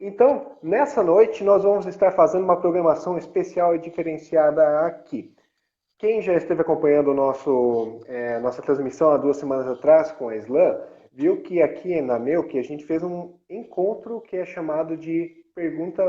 Então, nessa noite, nós vamos estar fazendo uma programação especial e diferenciada aqui. Quem já esteve acompanhando nossa transmissão há 2 semanas atrás com a Slam, viu que aqui na que a gente fez um encontro que é chamado de pergunta.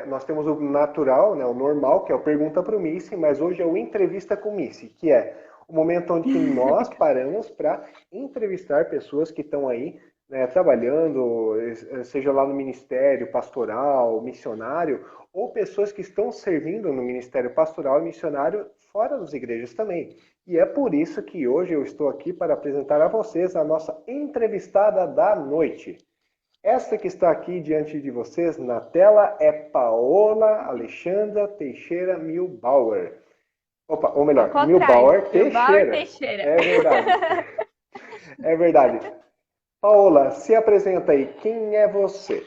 Nós temos o natural, né, o normal, que é o pergunta para o Missy, mas hoje é o entrevista com o Missy, que é o momento onde que nós paramos para entrevistar pessoas que estão aí, né, trabalhando, seja lá no ministério pastoral, missionário, ou pessoas que estão servindo no ministério pastoral e missionário fora das igrejas também. E é por isso que hoje eu estou aqui para apresentar a vocês a nossa entrevistada da noite. Esta que está aqui diante de vocês na tela é Paola Alexandra Teixeira Milbauer. Opa, ou Ao melhor, contrário, Milbauer Milbauer Teixeira. Teixeira. É verdade. É verdade. Paola, se apresenta aí. Quem é você?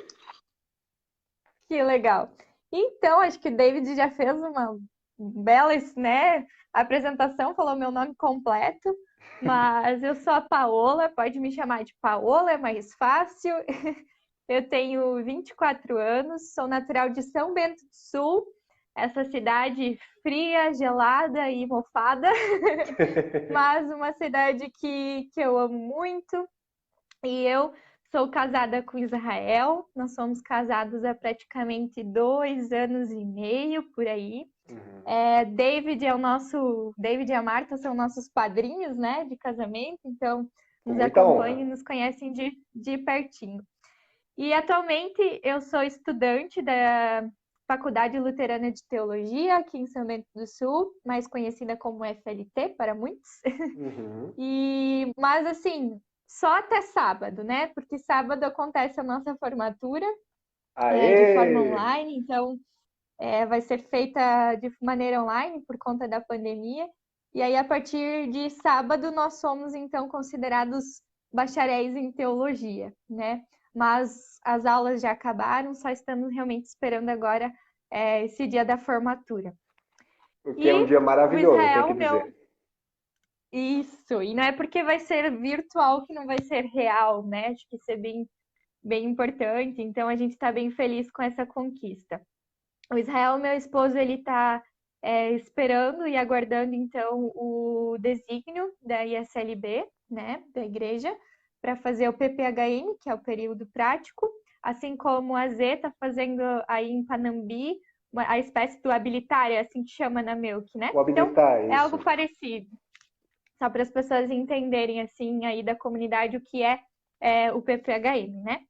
Que legal. Então, acho que o David já fez uma bela, né, apresentação, falou meu nome completo, mas eu sou a Paola, pode me chamar de Paola, é mais fácil. Eu tenho 24 anos, sou natural de São Bento do Sul, essa cidade fria, gelada e mofada, mas uma cidade que eu amo muito. E eu sou casada com Israel, nós somos casados há praticamente 2 anos e meio por aí. Uhum. David e a Marta são nossos padrinhos, né, de casamento, então Com nos muita acompanham e honra. nos conhecem de pertinho. E atualmente eu sou estudante da Faculdade Luterana de Teologia aqui em São Bento do Sul, mais conhecida como FLT para muitos. Uhum. Mas assim, só até sábado, né? Porque sábado acontece a nossa formatura de forma Aê! online, então vai ser feita de maneira online por conta da pandemia. E aí, a partir de sábado, nós somos então considerados bacharéis em teologia, né? Mas as aulas já acabaram, só estamos realmente esperando agora esse dia da formatura. O que é um E dia o maravilhoso, tem que Israel, dizer. isso, e não é porque vai ser virtual que não vai ser real, né? Acho que isso é bem importante, então a gente está bem feliz com essa conquista. O Israel, meu esposo, ele está esperando e aguardando, então, o desígnio da ISLB, né, da igreja, para fazer o PPHM, que é o período prático, assim como a Z está fazendo aí em Panambi, a espécie do habilitar, é assim que chama na MEUC, né? O Então, habilitar, é algo isso. parecido só para as pessoas entenderem, assim, aí da comunidade o que é o PPHM, né?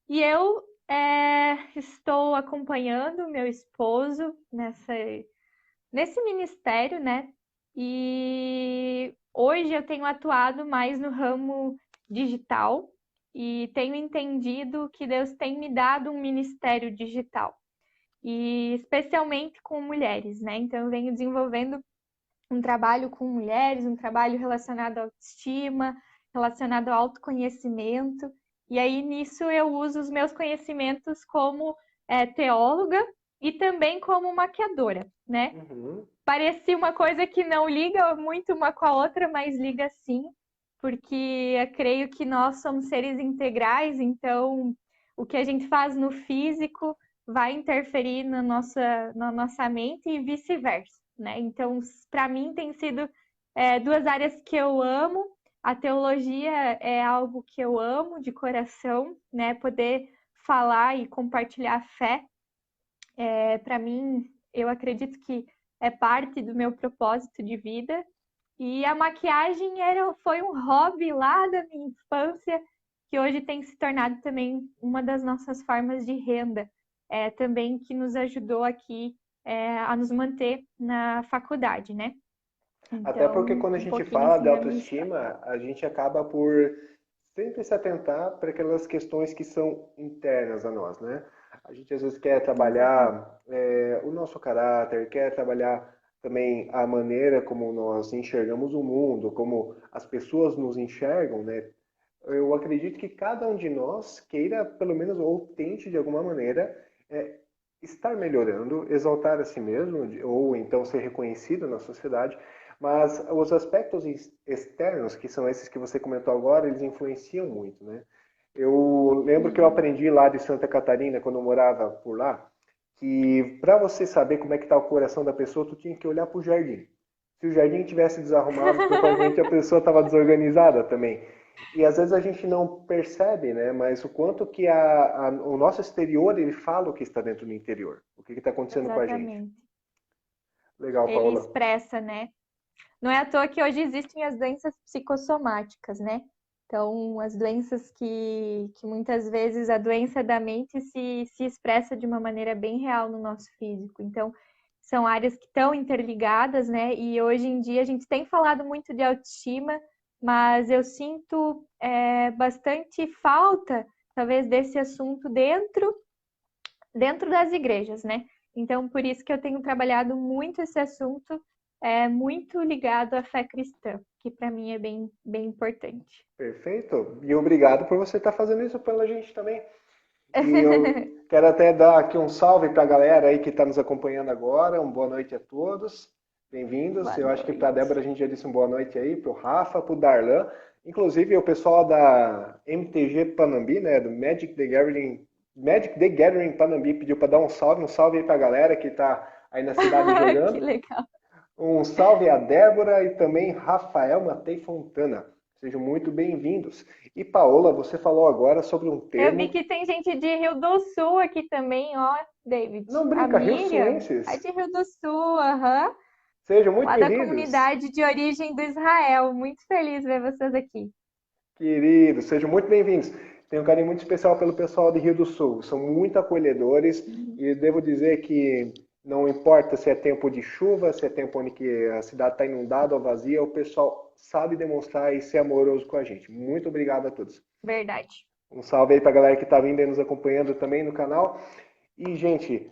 E eu estou acompanhando meu esposo nesse ministério, né? E hoje eu tenho atuado mais no ramo digital e tenho entendido que Deus tem me dado um ministério digital, e especialmente com mulheres, né? Então eu venho desenvolvendo um trabalho com mulheres, um trabalho relacionado à autoestima, relacionado ao autoconhecimento. E aí nisso eu uso os meus conhecimentos como teóloga e também como maquiadora, né? Uhum. Parecia uma coisa que não liga muito uma com a outra, mas liga sim, porque eu creio que nós somos seres integrais, então o que a gente faz no físico vai interferir na nossa mente e vice-versa, né? Então, para mim, tem sido duas áreas que eu amo. A teologia é algo que eu amo de coração, né? Poder falar e compartilhar a fé, para mim, eu acredito que é parte do meu propósito de vida. E a maquiagem foi um hobby lá da minha infância, que hoje tem se tornado também uma das nossas formas de renda, também que nos ajudou aqui a nos manter na faculdade, né? Até porque Então, quando a um gente pouquinho fala de assim da minha história. autoestima, a gente acaba por sempre se atentar para aquelas questões que são internas a nós, né? A gente às vezes quer Exatamente. trabalhar o nosso caráter, quer trabalhar também a maneira como nós enxergamos o mundo, como as pessoas nos enxergam, né? Eu acredito que cada um de nós queira, pelo menos, ou tente de alguma maneira, é, estar melhorando, exaltar a si mesmo, ou então ser reconhecido na sociedade, mas os aspectos externos, que são esses que você comentou agora, eles influenciam muito, né? Eu lembro que eu Sim. aprendi lá de Santa Catarina, quando eu morava por lá, que para você saber como é que está o coração da pessoa, tu tinha que olhar para o jardim. Se o jardim tivesse desarrumado, provavelmente a pessoa estava desorganizada também. E às vezes a gente não percebe, né? Mas o quanto que o nosso exterior ele fala o que está dentro do interior, o que está acontecendo com a gente. Exatamente. Legal, Ele Paola. expressa, né? Não é à toa que hoje existem as doenças psicossomáticas, né? Então, as doenças que muitas vezes a doença da mente se expressa de uma maneira bem real no nosso físico. Então, são áreas que estão interligadas, né? E hoje em dia a gente tem falado muito de autoestima, mas eu sinto bastante falta, talvez, desse assunto dentro das igrejas, né? Então, por isso que eu tenho trabalhado muito esse assunto, muito ligado à fé cristã, que para mim é bem importante. Perfeito. E obrigado por você estar fazendo isso pela gente também. E eu quero até dar aqui um salve para a galera aí que está nos acompanhando agora. Uma boa noite a todos. Bem-vindos. Boa Eu acho que para a noite. Débora a gente já disse uma boa noite aí, para o Rafa, para o Darlan. Inclusive o pessoal da MTG Panambi, né, do Magic the Gathering Panambi pediu para dar um salve aí para a galera que está aí na cidade Que jogando. legal. Um salve a Débora e também Rafael Matei Fontana. Sejam muito bem-vindos. E Paola, você falou agora sobre um Eu vi termo. que tem gente de Rio do Sul aqui também, ó, David. Não A brinca, Rio Miriam é Suenses. de Rio do Sul, aham. Sejam muito Lá da bem-vindos. comunidade de origem do Israel. Muito feliz ver vocês aqui. Queridos, sejam muito bem-vindos. Tenho um carinho muito especial pelo pessoal de Rio do Sul. São muito acolhedores e devo dizer que não importa se é tempo de chuva, se é tempo onde que a cidade está inundada ou vazia, o pessoal sabe demonstrar e ser amoroso com a gente. Muito obrigado a todos. Verdade. Um salve aí para a galera que está vindo e nos acompanhando também no canal. E, gente,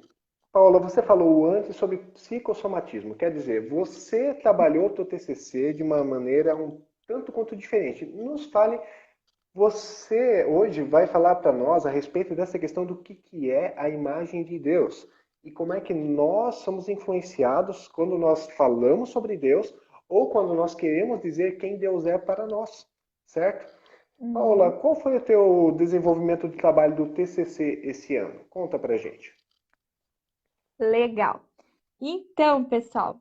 Paula, você falou antes sobre psicossomatismo. Quer dizer, você trabalhou o seu TCC de uma maneira um tanto quanto diferente. Nos fale, você hoje vai falar para nós a respeito dessa questão do que é a imagem de Deus e como é que nós somos influenciados quando nós falamos sobre Deus ou quando nós queremos dizer quem Deus é para nós, certo? Paula, Uhum. qual foi o teu desenvolvimento de trabalho do TCC esse ano? Conta pra gente. Legal. Então, pessoal,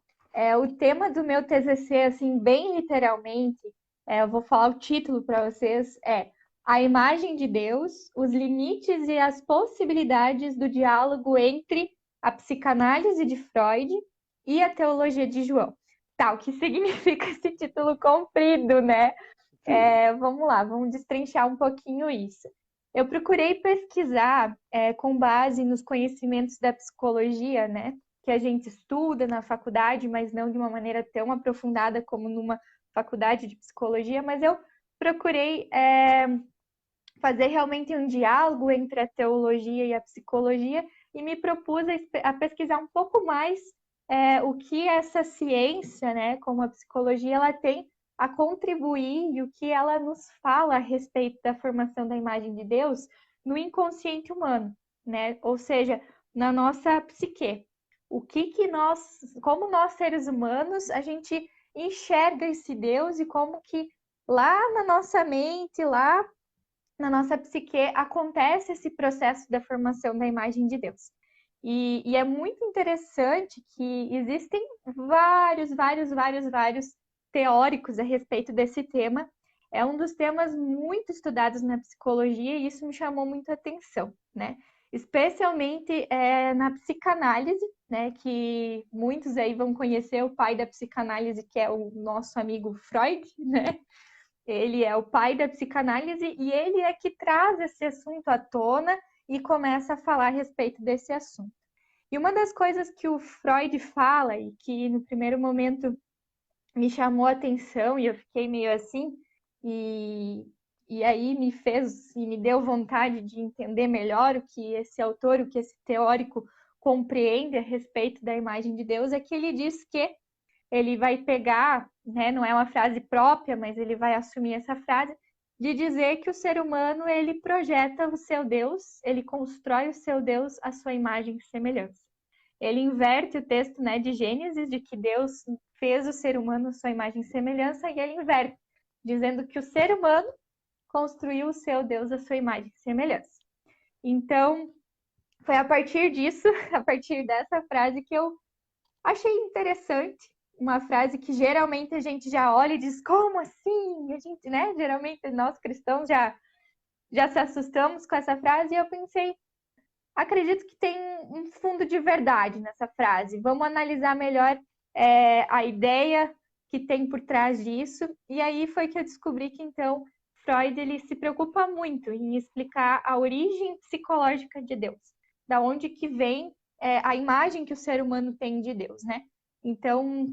o tema do meu TCC, assim, bem literalmente, eu vou falar o título para vocês, é A Imagem de Deus, os limites e as possibilidades do diálogo entre a psicanálise de Freud e a teologia de João. Tá, o que significa esse título comprido, né? Sim, Vamos lá, vamos destrinchar um pouquinho isso. Eu procurei pesquisar com base nos conhecimentos da psicologia, né? Que a gente estuda na faculdade, mas não de uma maneira tão aprofundada como numa faculdade de psicologia, mas eu procurei fazer realmente um diálogo entre a teologia e a psicologia e me propus a pesquisar um pouco mais o que essa ciência, né, como a psicologia, ela tem a contribuir e o que ela nos fala a respeito da formação da imagem de Deus no inconsciente humano, né? Ou seja, na nossa psique. O que nós, como nós seres humanos, a gente enxerga esse Deus e como que lá na nossa mente, lá na nossa psique acontece esse processo da formação da imagem de Deus. E é muito interessante que existem vários teóricos a respeito desse tema. É um dos temas muito estudados na psicologia e isso me chamou muito a atenção, né? Especialmente na psicanálise, né? Que muitos aí vão conhecer o pai da psicanálise, que é o nosso amigo Freud, né? Ele é o pai da psicanálise e ele é que traz esse assunto à tona e começa a falar a respeito desse assunto. E uma das coisas que o Freud fala e que no primeiro momento me chamou a atenção e eu fiquei meio assim, e, e aí me fez e me deu vontade de entender melhor o que esse autor, o que esse teórico compreende a respeito da imagem de Deus, é que ele diz que ele vai pegar, né, não é uma frase própria, mas ele vai assumir essa frase de dizer que o ser humano ele projeta o seu Deus, ele constrói o seu Deus à sua imagem e semelhança. Ele inverte o texto, né, de Gênesis de que Deus fez o ser humano à sua imagem e semelhança e ele inverte, dizendo que o ser humano construiu o seu Deus à sua imagem e semelhança. Então, foi a partir disso, a partir dessa frase que eu achei interessante, uma frase que geralmente a gente já olha e diz, como assim? A gente, né? Geralmente nós cristãos já se assustamos com essa frase e eu pensei, acredito que tem um fundo de verdade nessa frase. Vamos analisar melhor a ideia que tem por trás disso. E aí foi que eu descobri que, então, Freud ele se preocupa muito em explicar a origem psicológica de Deus. Da onde que vem a imagem que o ser humano tem de Deus, né? Então,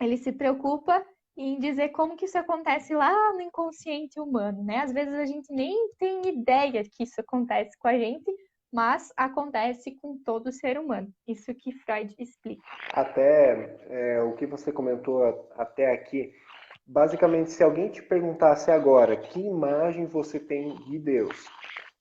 ele se preocupa em dizer como que isso acontece lá no inconsciente humano, né? Às vezes a gente nem tem ideia que isso acontece com a gente, mas acontece com todo ser humano. Isso que Freud explica. Até o que você comentou até aqui, basicamente, se alguém te perguntasse agora que imagem você tem de Deus,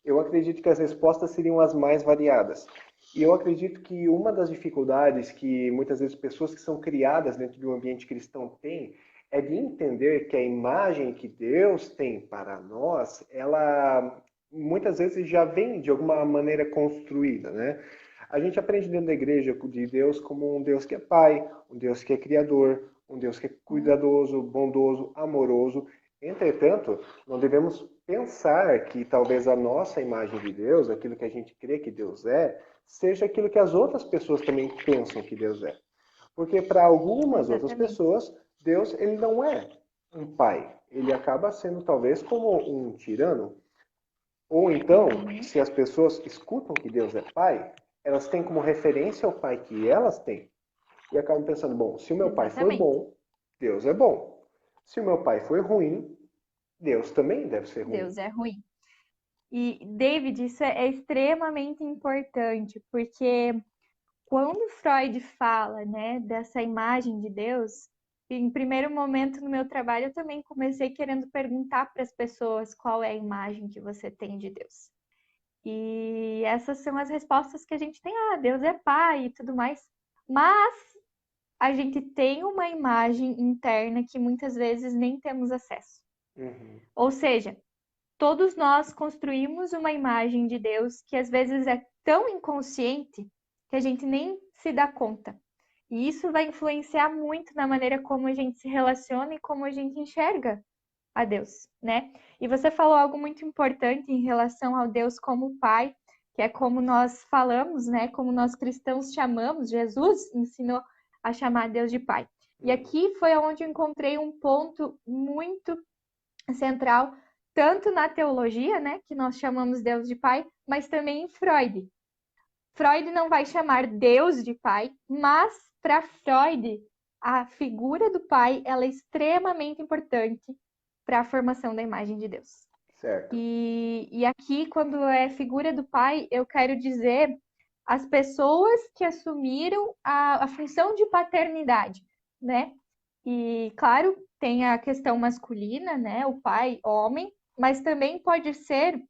eu acredito que as respostas seriam as mais variadas. E eu acredito que uma das dificuldades que muitas vezes pessoas que são criadas dentro de um ambiente cristão têm é de entender que a imagem que Deus tem para nós, ela muitas vezes já vem de alguma maneira construída, né? A gente aprende dentro da igreja de Deus como um Deus que é Pai, um Deus que é Criador, um Deus que é cuidadoso, bondoso, amoroso. Entretanto, não devemos pensar que talvez a nossa imagem de Deus, aquilo que a gente crê que Deus é, seja aquilo que as outras pessoas também pensam que Deus é. Porque para algumas outras Exatamente. pessoas, Deus ele não é um pai. Ele acaba sendo talvez como um tirano. Ou então, se as pessoas escutam que Deus é pai, elas têm como referência o pai que elas têm. E acabam pensando, bom, se o meu pai for Exatamente. bom, Deus é bom. Se o meu pai for ruim, Deus também deve ser ruim. Deus é ruim. E, David, isso é extremamente importante, porque quando Freud fala, né, dessa imagem de Deus, em primeiro momento no meu trabalho eu também comecei querendo perguntar para as pessoas qual é a imagem que você tem de Deus. E essas são as respostas que a gente tem, Deus é pai e tudo mais. Mas a gente tem uma imagem interna que muitas vezes nem temos acesso. Uhum. Ou seja, todos nós construímos uma imagem de Deus que às vezes é tão inconsciente que a gente nem se dá conta. E isso vai influenciar muito na maneira como a gente se relaciona e como a gente enxerga a Deus, né? E você falou algo muito importante em relação ao Deus como Pai, que é como nós falamos, né? Como nós cristãos chamamos, Jesus ensinou a chamar Deus de Pai. E aqui foi onde eu encontrei um ponto muito central, tanto na teologia, né, que nós chamamos Deus de Pai, mas também em Freud. Freud não vai chamar Deus de Pai, mas para Freud, a figura do Pai ela é extremamente importante para a formação da imagem de Deus. Certo. E aqui, quando é figura do Pai, eu quero dizer as pessoas que assumiram a função de paternidade, né? E, claro, tem a questão masculina, né? O pai, homem, mas também pode ser,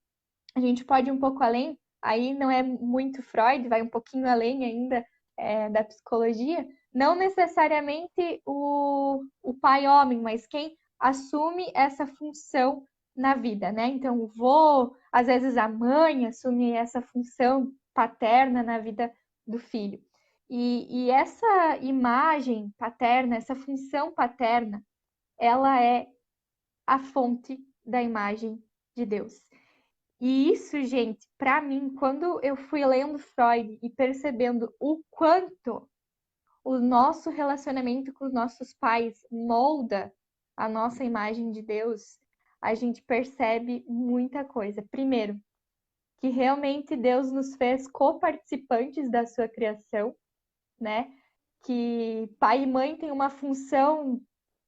a gente pode ir um pouco além, aí não é muito Freud, vai um pouquinho além ainda da psicologia, não necessariamente o pai homem, mas quem assume essa função na vida, né? Então, o vô, às vezes a mãe assume essa função paterna na vida do filho. E essa imagem paterna, essa função paterna, ela é a fonte da imagem de Deus. E isso, gente, para mim, quando eu fui lendo Freud e percebendo o quanto o nosso relacionamento com os nossos pais molda a nossa imagem de Deus, a gente percebe muita coisa. Primeiro, que realmente Deus nos fez coparticipantes da sua criação, né? Que pai e mãe têm uma função,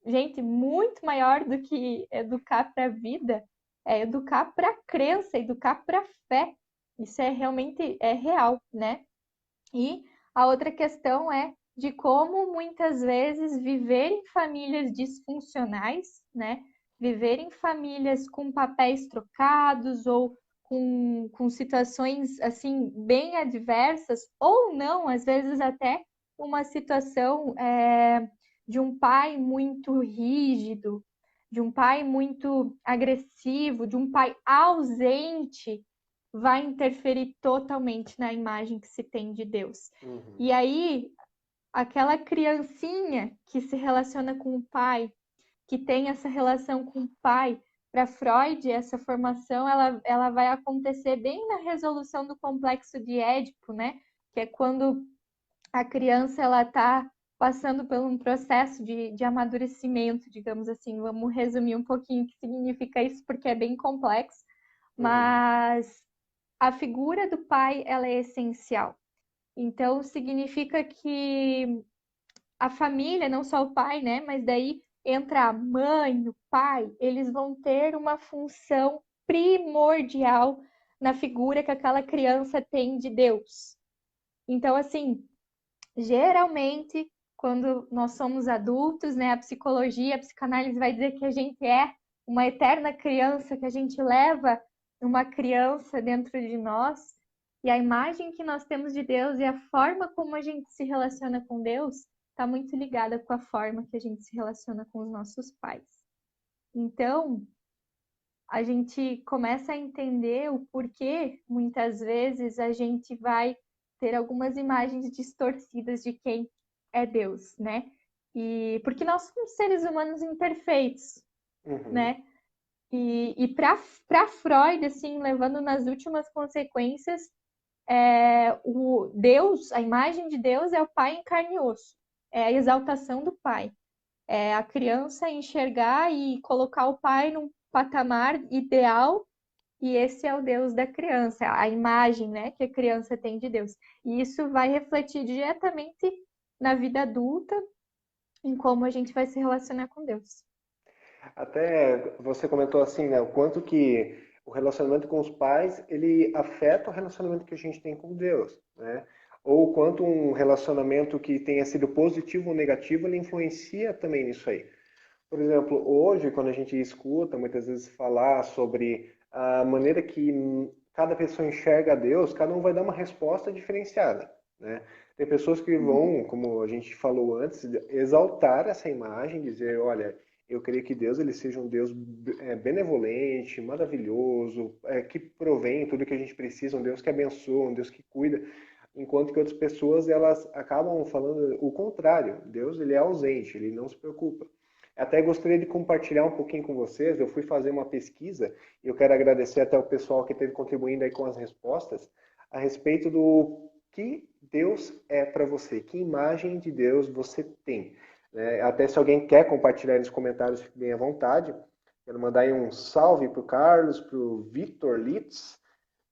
gente, muito maior do que educar para a vida, é educar para a crença, educar para a fé. Isso é realmente real, né? E a outra questão é de como muitas vezes viver em famílias disfuncionais, né? Viver em famílias com papéis trocados ou com situações assim bem adversas, ou não, às vezes até uma situação de um pai muito rígido, de um pai muito agressivo, de um pai ausente, vai interferir totalmente na imagem que se tem de Deus. E aí, aquela criancinha que se relaciona com o pai, que tem essa relação com o pai, para Freud, essa formação ela vai acontecer bem na resolução do complexo de Édipo, né? Que é quando a criança ela está passando por um processo de amadurecimento, digamos assim. Vamos resumir um pouquinho o que significa isso, porque é bem complexo. Mas a figura do pai ela é essencial. Então, significa que a família, não só o pai, né? Mas daí entra a mãe, o pai, eles vão ter uma função primordial na figura que aquela criança tem de Deus. Então, assim, geralmente, quando nós somos adultos, né, a psicologia, a psicanálise vai dizer que a gente é uma eterna criança, que a gente leva uma criança dentro de nós, e a imagem que nós temos de Deus e a forma como a gente se relaciona com Deus está muito ligada com a forma que a gente se relaciona com os nossos pais. Então, a gente começa a entender o porquê, muitas vezes, a gente vai ter algumas imagens distorcidas de quem é Deus, né? E porque nós somos seres humanos imperfeitos, né? E para Freud, assim, levando nas últimas consequências, o Deus, a imagem de Deus é o pai em carne e osso, é a exaltação do pai, é a criança enxergar e colocar o pai num patamar ideal, e esse é o Deus da criança, a imagem, né, que a criança tem de Deus. E isso vai refletir diretamente na vida adulta, em como a gente vai se relacionar com Deus. Até você comentou assim, né, o quanto que o relacionamento com os pais, ele afeta o relacionamento que a gente tem com Deus, né? Ou o quanto um relacionamento que tenha sido positivo ou negativo, ele influencia também nisso aí. Por exemplo, hoje, quando a gente escuta muitas vezes falar sobre a maneira que cada pessoa enxerga Deus, cada um vai dar uma resposta diferenciada, né? Tem pessoas que vão, como a gente falou antes, exaltar essa imagem, dizer, olha, eu creio que Deus ele seja um Deus benevolente, maravilhoso, que provém tudo que a gente precisa, um Deus que abençoa, um Deus que cuida, enquanto que outras pessoas elas acabam falando o contrário. Deus ele é ausente, ele não se preocupa. Até gostaria de compartilhar um pouquinho com vocês. Eu fui fazer uma pesquisa e eu quero agradecer até o pessoal que esteve contribuindo aí com as respostas a respeito do que Deus é para você, que imagem de Deus você tem. Até se alguém quer compartilhar nos comentários, fique bem à vontade. Quero mandar aí um salve para o Carlos, para o Victor Litz,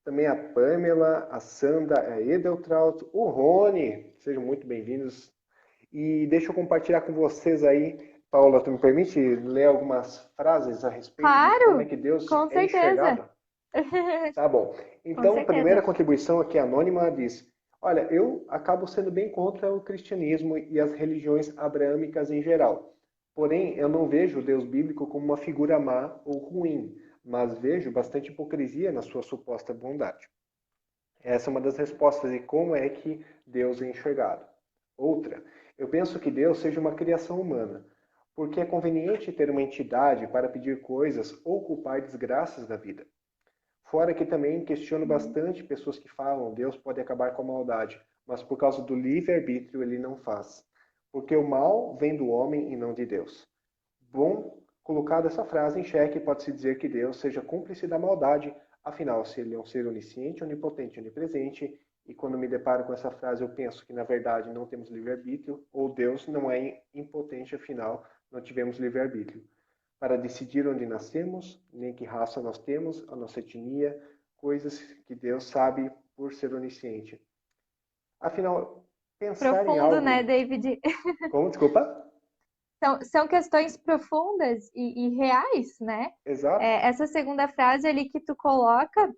também a Pamela, a Sandra, a Edeltraut, o Rony, sejam muito bem-vindos. E deixa eu compartilhar com vocês aí, Paula, tu me permite ler algumas frases a respeito de como é que Deus com é enxergado? certeza. Tá bom. Então, a primeira contribuição aqui anônima diz: olha, eu acabo sendo bem contra o cristianismo e as religiões abraâmicas em geral. Porém, eu não vejo o Deus bíblico como uma figura má ou ruim, mas vejo bastante hipocrisia na sua suposta bondade. Essa é uma das respostas de como é que Deus é enxergado. Outra, eu penso que Deus seja uma criação humana, porque é conveniente ter uma entidade para pedir coisas ou culpar desgraças da vida. Fora que também questiono bastante pessoas que falam Deus pode acabar com a maldade, mas por causa do livre-arbítrio ele não faz. Porque o mal vem do homem e não de Deus. Bom, colocada essa frase em xeque, pode-se dizer que Deus seja cúmplice da maldade, afinal, se ele é um ser onisciente, onipotente, onipresente, e quando me deparo com essa frase eu penso que na verdade não temos livre-arbítrio, ou Deus não é impotente, afinal, não tivemos livre-arbítrio. Para decidir onde nascemos, nem que raça nós temos, a nossa etnia, coisas que Deus sabe por ser onisciente. Afinal, pensar em Profundo, né, algo... David? Como? Desculpa? São questões profundas e reais, né? Exato. Essa segunda frase ali que tu coloca,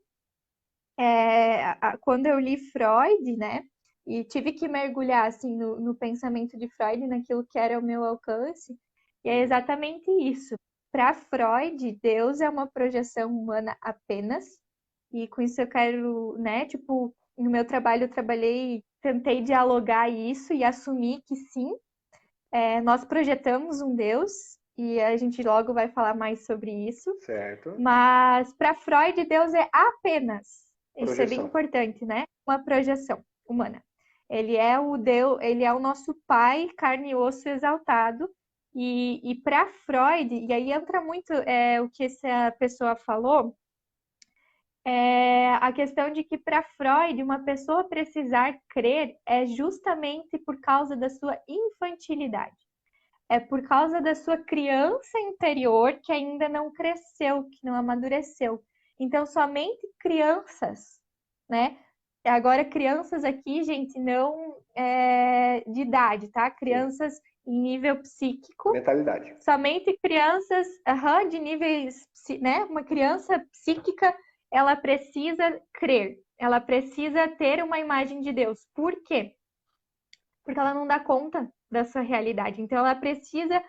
quando eu li Freud, né? E tive que mergulhar assim no pensamento de Freud, naquilo que era o meu alcance, e é exatamente isso. Para Freud, Deus é uma projeção humana apenas, e com isso eu quero, né? Tipo, no meu trabalho eu trabalhei, tentei dialogar isso e assumir que sim, nós projetamos um Deus, e a gente logo vai falar mais sobre isso. Certo. Mas para Freud, Deus é apenas, isso é bem Projeção. importante, né? Uma projeção humana. Ele é o Deus, ele é o nosso Pai, carne e osso exaltado. E para Freud, e aí entra muito o que essa pessoa falou, a questão de que para Freud, uma pessoa precisar crer é justamente por causa da sua infantilidade. É por causa da sua criança interior que ainda não cresceu, que não amadureceu. Então, somente crianças, né? Agora, crianças aqui, gente, não de idade, tá? Sim. Crianças em nível psíquico. Mentalidade. Somente crianças de níveis, né? Uma criança psíquica, ela precisa crer. Ela precisa ter uma imagem de Deus. Por quê? Porque ela não dá conta da sua realidade. Então, ela precisa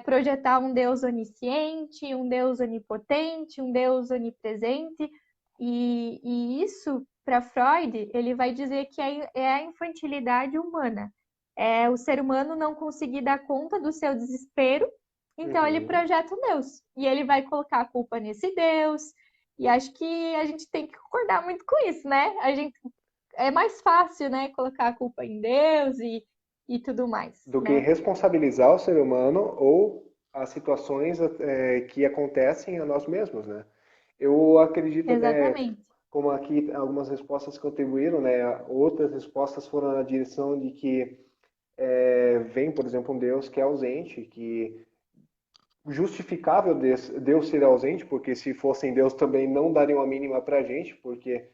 projetar um Deus onisciente, um Deus onipotente, um Deus onipresente. E isso, para Freud, ele vai dizer que é a infantilidade humana. É o ser humano não conseguir dar conta do seu desespero, então ele Uhum. projeta um Deus. E ele vai colocar a culpa nesse Deus. E acho que a gente tem que concordar muito com isso, né? A gente é mais fácil, né, colocar a culpa em Deus e tudo mais, Do que né? responsabilizar o ser humano ou as situações que acontecem a nós mesmos, né? Eu acredito até, Exatamente. como aqui algumas respostas contribuíram, né? Outras respostas foram na direção de que vem, por exemplo, um Deus que é ausente, que justificável Deus ser ausente, porque se fossem Deus também não dariam a mínima para a gente, porque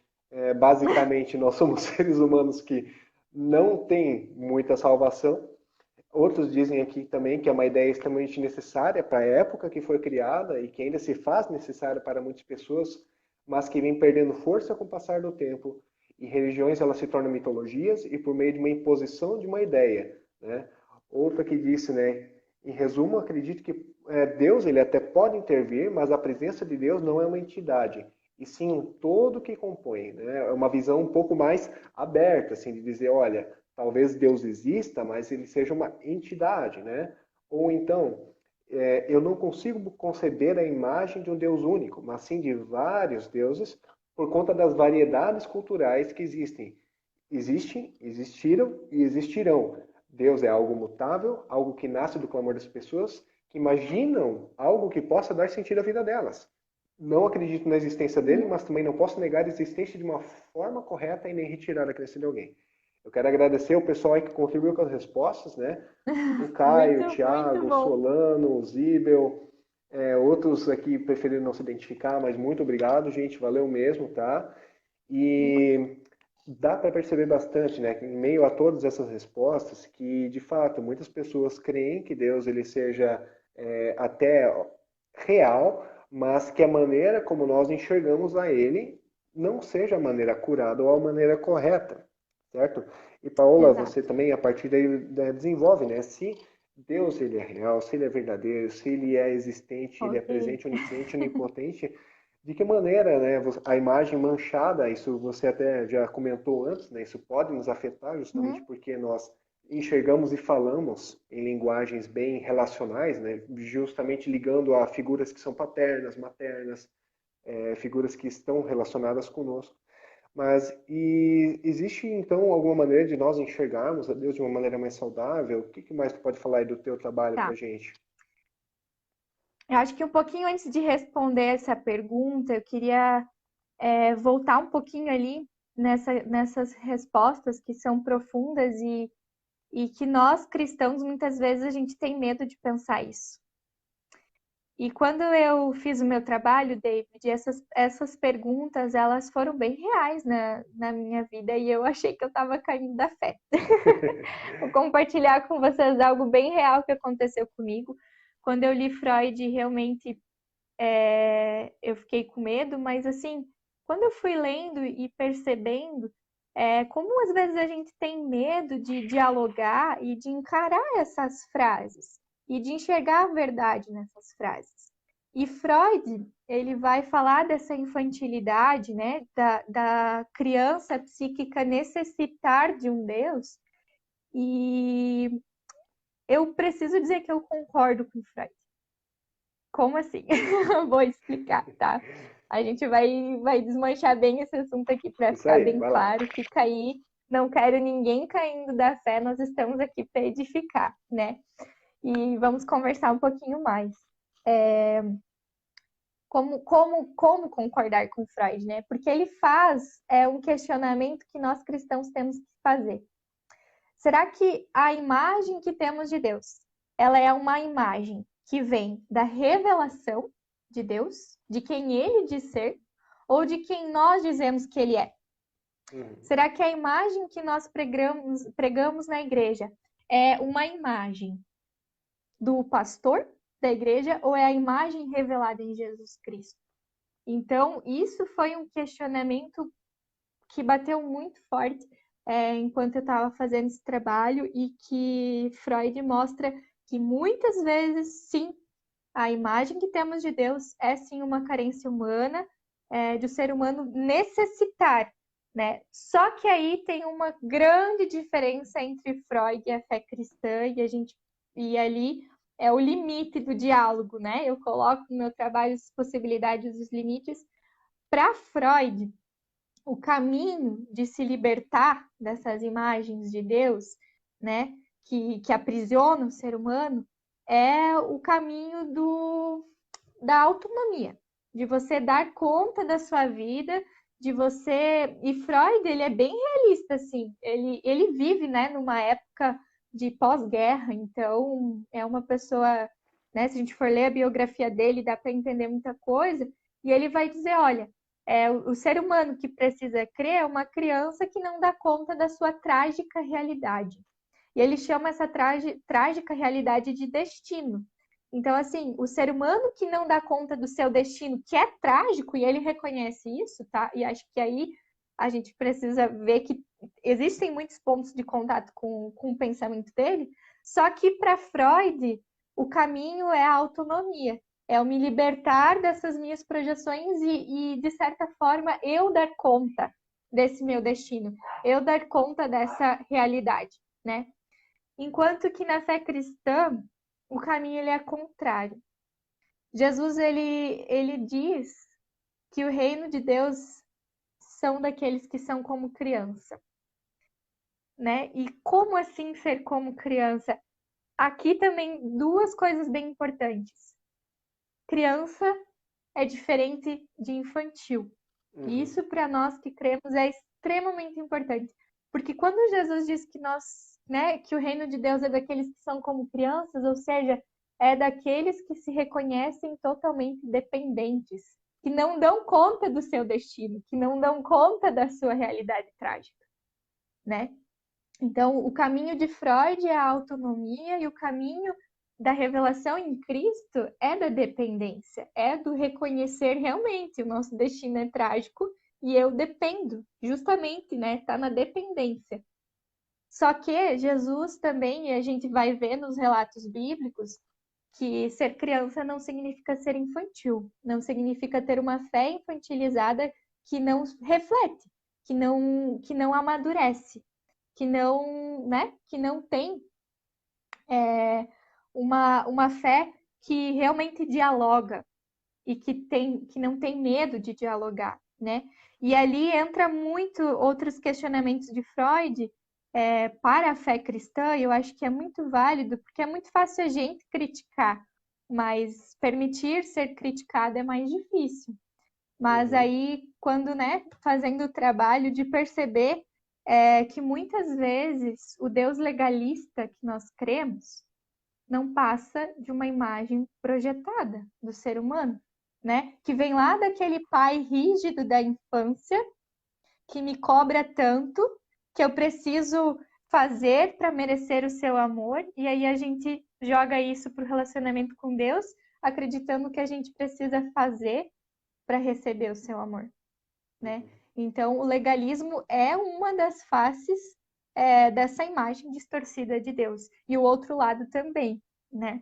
basicamente nós somos seres humanos que não têm muita salvação. Outros dizem aqui também que é uma ideia extremamente necessária para a época que foi criada e que ainda se faz necessária para muitas pessoas, mas que vem perdendo força com o passar do tempo. E religiões elas se tornam mitologias e por meio de uma imposição de uma ideia, né? Outra que disse, né? Em resumo, acredito que Deus ele até pode intervir, mas a presença de Deus não é uma entidade, e sim um todo que compõe, né? É uma visão um pouco mais aberta, assim, de dizer, olha, talvez Deus exista, mas ele seja uma entidade, né? Ou então, eu não consigo conceber a imagem de um Deus único, mas sim de vários deuses, por conta das variedades culturais que existem. Existem, existiram e existirão. Deus é algo mutável, algo que nasce do clamor das pessoas, que imaginam algo que possa dar sentido à vida delas. Não acredito na existência dele, mas também não posso negar a existência de uma forma correta e nem retirar a crença de alguém. Eu quero agradecer o pessoal aí que contribuiu com as respostas, né? O Caio, o Muito, muito Thiago, o bom. Solano, o Zibel, outros aqui preferiram não se identificar, mas muito obrigado, gente, valeu mesmo, tá? E dá para perceber bastante, né, que em meio a todas essas respostas, que de fato muitas pessoas creem que Deus ele seja até real, mas que a maneira como nós enxergamos a Ele não seja a maneira curada ou a maneira correta, certo? E Paola, você Exato. também a partir daí desenvolve, né? Se Deus ele é real, se ele é verdadeiro, se ele é existente, ele é Ok. presente, onisciente, onipotente, de que maneira, né, a imagem manchada, isso você até já comentou antes, né, isso pode nos afetar justamente Uhum. porque nós enxergamos e falamos em linguagens bem relacionais, né, justamente ligando a figuras que são paternas, maternas, figuras que estão relacionadas conosco. Mas existe então alguma maneira de nós enxergarmos a Deus de uma maneira mais saudável? O que mais tu pode falar aí do teu trabalho para Tá. gente? Eu acho que um pouquinho antes de responder essa pergunta, eu queria voltar um pouquinho ali nessas respostas que são profundas e que nós cristãos muitas vezes a gente tem medo de pensar isso. E quando eu fiz o meu trabalho, David, essas perguntas, elas foram bem reais na minha vida e eu achei que eu estava caindo da fé. Vou compartilhar com vocês algo bem real que aconteceu comigo. Quando eu li Freud, realmente eu fiquei com medo, mas assim, quando eu fui lendo e percebendo como às vezes a gente tem medo de dialogar e de encarar essas frases e de enxergar a verdade nessas frases. E Freud, ele vai falar dessa infantilidade, né, da criança psíquica necessitar de um Deus, e eu preciso dizer que eu concordo com Freud. Como assim? Vou explicar, tá? A gente vai desmanchar bem esse assunto aqui para Isso ficar aí, bem vai lá. claro. Fica aí, não quero ninguém caindo da fé, nós estamos aqui para edificar, né? E vamos conversar um pouquinho mais. Como concordar com Freud, né? Porque ele faz um questionamento que nós cristãos temos que fazer. Será que a imagem que temos de Deus, ela é uma imagem que vem da revelação de Deus, de quem ele diz ser, ou de quem nós dizemos que ele é? Será que a imagem que nós pregamos na igreja é uma imagem do pastor da igreja ou é a imagem revelada em Jesus Cristo? Então, isso foi um questionamento que bateu muito forte enquanto eu estava fazendo esse trabalho e que Freud mostra que muitas vezes, sim, a imagem que temos de Deus é sim uma carência humana, de o ser humano necessitar, né? Só que aí tem uma grande diferença entre Freud e a fé cristã e ali é o limite do diálogo, né? Eu coloco no meu trabalho as possibilidades e os limites. Para Freud, o caminho de se libertar dessas imagens de Deus, né, que aprisionam o ser humano, é o caminho da autonomia, de você dar conta da sua vida, de você. E Freud, ele é bem realista, assim, ele vive, né, numa época de pós-guerra, então é uma pessoa, né, se a gente for ler a biografia dele, dá para entender muita coisa, e ele vai dizer, olha, o ser humano que precisa crer é uma criança que não dá conta da sua trágica realidade. E ele chama essa trágica realidade de destino. Então, assim, o ser humano que não dá conta do seu destino, que é trágico, e ele reconhece isso, tá? E acho que aí a gente precisa ver que existem muitos pontos de contato com o pensamento dele, só que para Freud, o caminho é a autonomia. É eu me libertar dessas minhas projeções de certa forma, eu dar conta desse meu destino, eu dar conta dessa realidade, né? Enquanto que na fé cristã, o caminho ele é contrário. Jesus ele diz que o reino de Deus são daqueles que são como criança, né? E como assim ser como criança? Aqui também duas coisas bem importantes. Criança é diferente de infantil. E isso para nós que cremos é extremamente importante, porque quando Jesus diz que nós, né, que o reino de Deus é daqueles que são como crianças, ou seja, é daqueles que se reconhecem totalmente dependentes, que não dão conta do seu destino, que não dão conta da sua realidade trágica, né? Então, o caminho de Freud é a autonomia e o caminho da revelação em Cristo é da dependência, é do reconhecer realmente o nosso destino é trágico e eu dependo, justamente, né? Tá na dependência. Só que Jesus também, e a gente vai ver nos relatos bíblicos, que ser criança não significa ser infantil, não significa ter uma fé infantilizada que não reflete, que não amadurece, que não tem uma fé que realmente dialoga e que não tem medo de dialogar, né? E ali entra muito outros questionamentos de Freud para a fé cristã, e eu acho que é muito válido, porque é muito fácil a gente criticar, mas permitir ser criticado é mais difícil. Mas aí, quando, né, fazendo o trabalho de perceber que muitas vezes o Deus legalista que nós cremos não passa de uma imagem projetada do ser humano, né? Que vem lá daquele pai rígido da infância que me cobra tanto que eu preciso fazer para merecer o seu amor, e aí a gente joga isso para o relacionamento com Deus, acreditando que a gente precisa fazer para receber o seu amor, né? Então, o legalismo é uma das faces dessa imagem distorcida de Deus. E o outro lado também, né?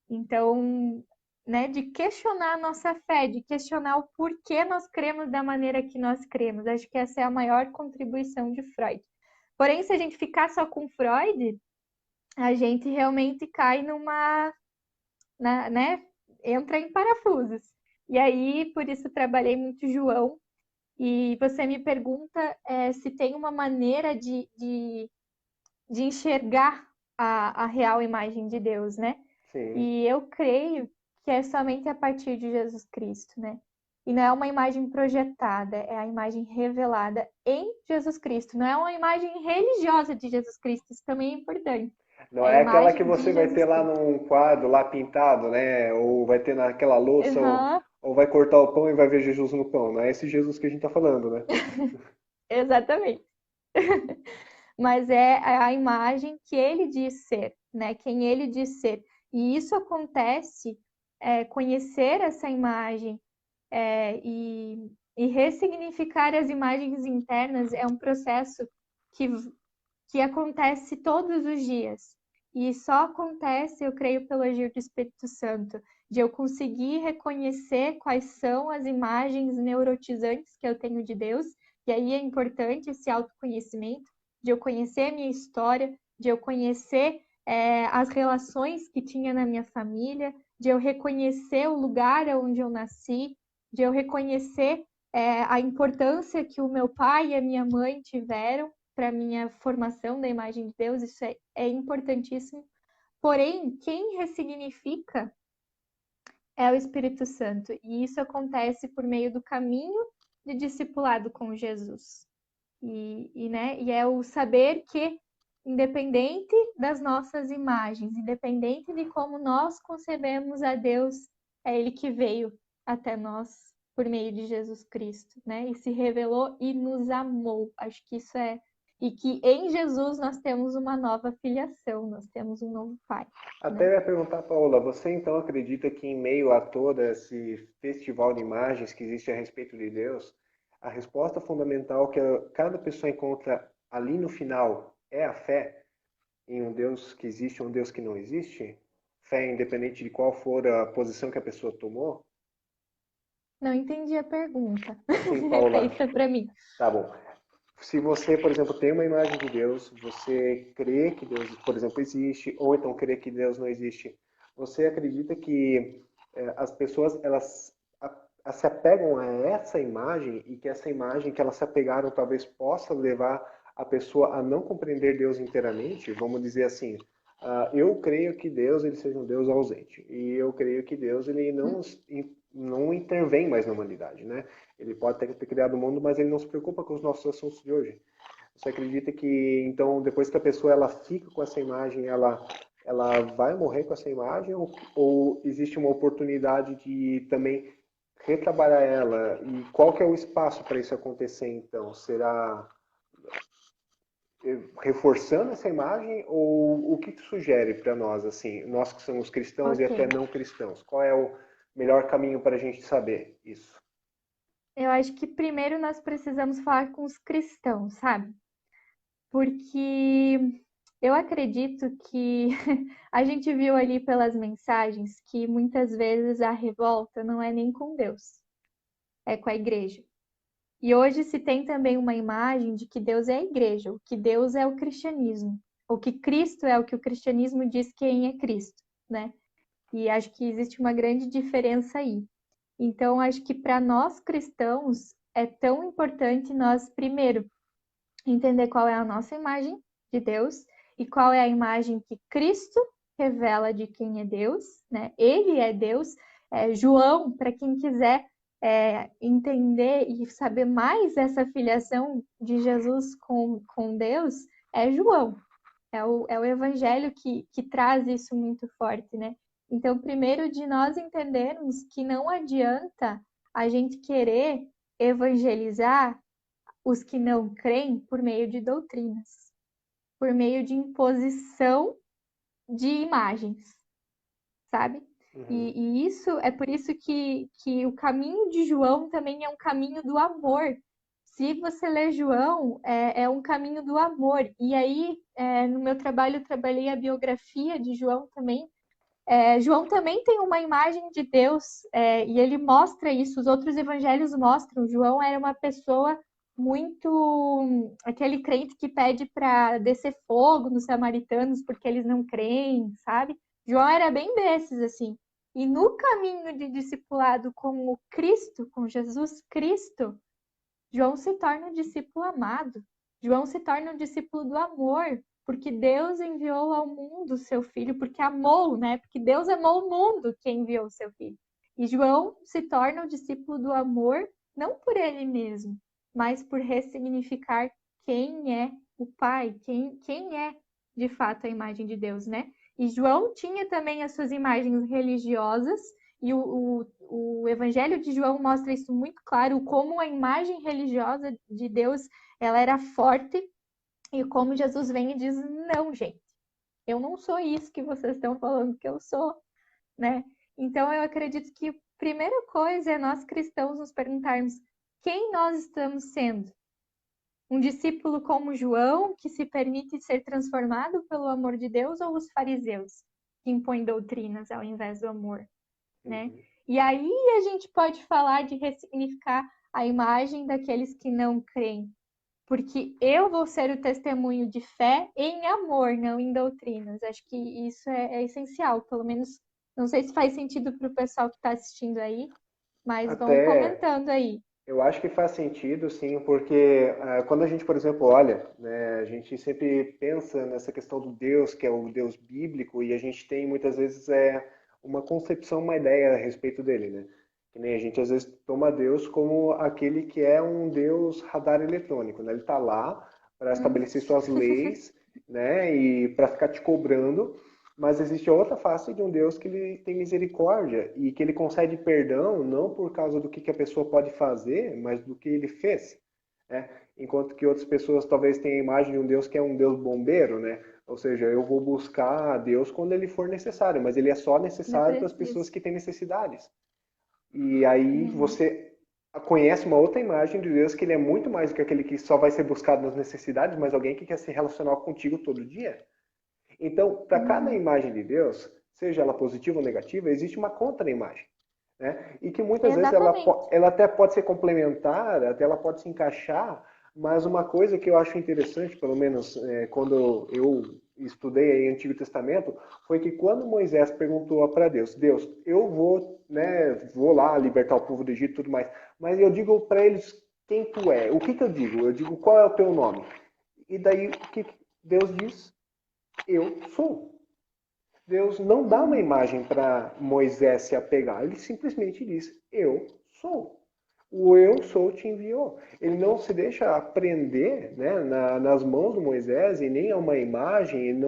Então, né, de questionar a nossa fé, de questionar o porquê nós cremos da maneira que nós cremos. Acho que essa é a maior contribuição de Freud. Porém, se a gente ficar só com Freud, a gente realmente cai né? entra em parafusos. E aí, por isso, trabalhei muito João. E você me pergunta se tem uma maneira de enxergar a real imagem de Deus, né? Sim. E eu creio que é somente a partir de Jesus Cristo, né? E não é uma imagem projetada, é a imagem revelada em Jesus Cristo. Não é uma imagem religiosa de Jesus Cristo, isso também é importante. Não É a é aquela que imagem você de vai ter Jesus lá Cristo. num quadro, lá pintado, né? Ou vai ter naquela louça, Uhum, ou vai cortar o pão e vai ver Jesus no pão. Não é esse Jesus que a gente está falando, né? exatamente. Mas é a imagem que ele diz ser, né? Quem ele diz ser. E isso acontece, conhecer essa imagem e ressignificar as imagens internas é um processo que, que acontece todos os dias. E só acontece, eu creio, pelo agir do Espírito Santo, de eu conseguir reconhecer quais são as imagens neurotizantes que eu tenho de Deus, e aí é importante esse autoconhecimento, de eu conhecer a minha história, de eu conhecer as relações que tinha na minha família, de eu reconhecer o lugar onde eu nasci, de eu reconhecer a importância que o meu pai e a minha mãe tiveram para a minha formação da imagem de Deus, isso é importantíssimo. Porém, quem ressignifica é o Espírito Santo, e isso acontece por meio do caminho de discipulado com Jesus. E é o saber que, independente das nossas imagens, independente de como nós concebemos a Deus, é Ele que veio até nós por meio de Jesus Cristo, né? E se revelou e nos amou. Acho que isso é. E que em Jesus nós temos uma nova filiação, nós temos um novo Pai, Até né? eu ia perguntar, Paola, você então acredita que em meio a todo esse festival de imagens que existe a respeito de Deus, a resposta fundamental que cada pessoa encontra ali no final é a fé em um Deus que existe e um Deus que não existe? Fé independente de qual for a posição que a pessoa tomou? Não entendi a pergunta. Assim, Paola, Repita para mim. tá bom. Se você, por exemplo, tem uma imagem de Deus, você crê que Deus, por exemplo, existe, ou então crê que Deus não existe, você acredita que as pessoas elas se apegam a essa imagem e que essa imagem que elas se apegaram talvez possa levar a pessoa a não compreender Deus inteiramente? Vamos dizer assim, eu creio que Deus ele seja um Deus ausente e eu creio que Deus ele não intervém mais na humanidade, né? Ele pode ter criado o mundo, mas ele não se preocupa com os nossos assuntos de hoje. Você acredita que, então, depois que a pessoa ela fica com essa imagem, ela vai morrer com essa imagem? Ou existe uma oportunidade de também retrabalhar ela? E qual que é o espaço para isso acontecer, então? Será reforçando essa imagem ou o que tu sugere para nós, assim, nós que somos cristãos e Ok. até não cristãos? Qual é o melhor caminho para a gente saber isso? Eu acho que primeiro nós precisamos falar com os cristãos, sabe? Porque eu acredito que a gente viu ali pelas mensagens que muitas vezes a revolta não é nem com Deus, é com a igreja. E hoje se tem também uma imagem de que Deus é a igreja, o que Deus é o cristianismo, o que Cristo é o que o cristianismo diz quem é Cristo, né? E acho que existe uma grande diferença aí. Então, acho que para nós cristãos é tão importante nós, primeiro, entender qual é a nossa imagem de Deus e qual é a imagem que Cristo revela de quem é Deus, né? Ele é Deus. João, para quem quiser entender e saber mais essa filiação de Jesus com Deus, é João. É o evangelho que traz isso muito forte, né? Então, primeiro de nós entendermos que não adianta a gente querer evangelizar os que não creem por meio de doutrinas, por meio de imposição de imagens, sabe? Uhum. E isso é por isso que o caminho de João também é um caminho do amor. Se você ler João, é um caminho do amor. E aí, no meu trabalho, eu trabalhei a biografia de João também. João também tem uma imagem de Deus, e ele mostra isso. Os outros evangelhos mostram. João era uma pessoa muito. Aquele crente que pede para descer fogo nos samaritanos porque eles não creem, sabe? João era bem desses, assim. E no caminho de discipulado com o Cristo, com Jesus Cristo, João se torna um discípulo amado. João se torna um discípulo do amor, porque Deus enviou ao mundo o seu filho, porque amou, né? Porque Deus amou o mundo que enviou o seu filho. E João se torna um discípulo do amor, não por ele mesmo, mas por ressignificar quem é o Pai, quem é de fato a imagem de Deus, né? E João tinha também as suas imagens religiosas, e o Evangelho de João mostra isso muito claro, como a imagem religiosa de Deus ela era forte, e como Jesus vem e diz: não, gente, eu não sou isso que vocês estão falando que eu sou, né? Então eu acredito que a primeira coisa é nós cristãos nos perguntarmos quem nós estamos sendo. Um discípulo como João, que se permite ser transformado pelo amor de Deus, ou os fariseus, que impõem doutrinas ao invés do amor, né? E aí a gente pode falar de ressignificar a imagem daqueles que não creem, porque eu vou ser o testemunho de fé em amor, não em doutrinas. Acho que isso é essencial, pelo menos, não sei se faz sentido para o pessoal que está assistindo aí, mas vão Até comentando aí. eu acho que faz sentido, sim, porque quando a gente, por exemplo, olha, né, a gente sempre pensa nessa questão do Deus, que é o Deus bíblico, e a gente tem muitas vezes uma concepção, uma ideia a respeito dele, né? Que nem a gente às vezes toma Deus como aquele que é um Deus radar eletrônico, né? Ele está lá para estabelecer suas leis, né, e para ficar te cobrando. Mas existe outra face de um Deus que ele tem misericórdia e que ele concede perdão não por causa do que a pessoa pode fazer, mas do que ele fez, né? Enquanto que outras pessoas talvez tenham a imagem de um Deus que é um Deus bombeiro, né? Ou seja, eu vou buscar a Deus quando ele for necessário, mas ele é só Não necessário para as pessoas preciso. que têm necessidades. E aí Uhum. você conhece uma outra imagem de Deus que ele é muito mais do que aquele que só vai ser buscado nas necessidades, mas alguém que quer se relacionar contigo todo dia. Então, para cada Uhum. imagem de Deus, seja ela positiva ou negativa, existe uma contra-imagem. Né? E que muitas vezes Exatamente. ela até pode ser complementar, até ela pode se encaixar, mas uma coisa que eu acho interessante, pelo menos quando eu estudei aí Antigo Testamento, foi que quando Moisés perguntou para Deus, Deus, eu vou, né, vou lá libertar o povo do Egito e tudo mais, mas eu digo para eles quem tu é, o que eu digo? Eu digo qual é o teu nome? E daí o que Deus diz? Eu sou. Deus não dá uma Uhum. imagem para Moisés se apegar, ele simplesmente diz: eu sou. O eu sou te enviou. Ele não se deixa aprender, né, nas mãos do Moisés e nem a uma imagem, ele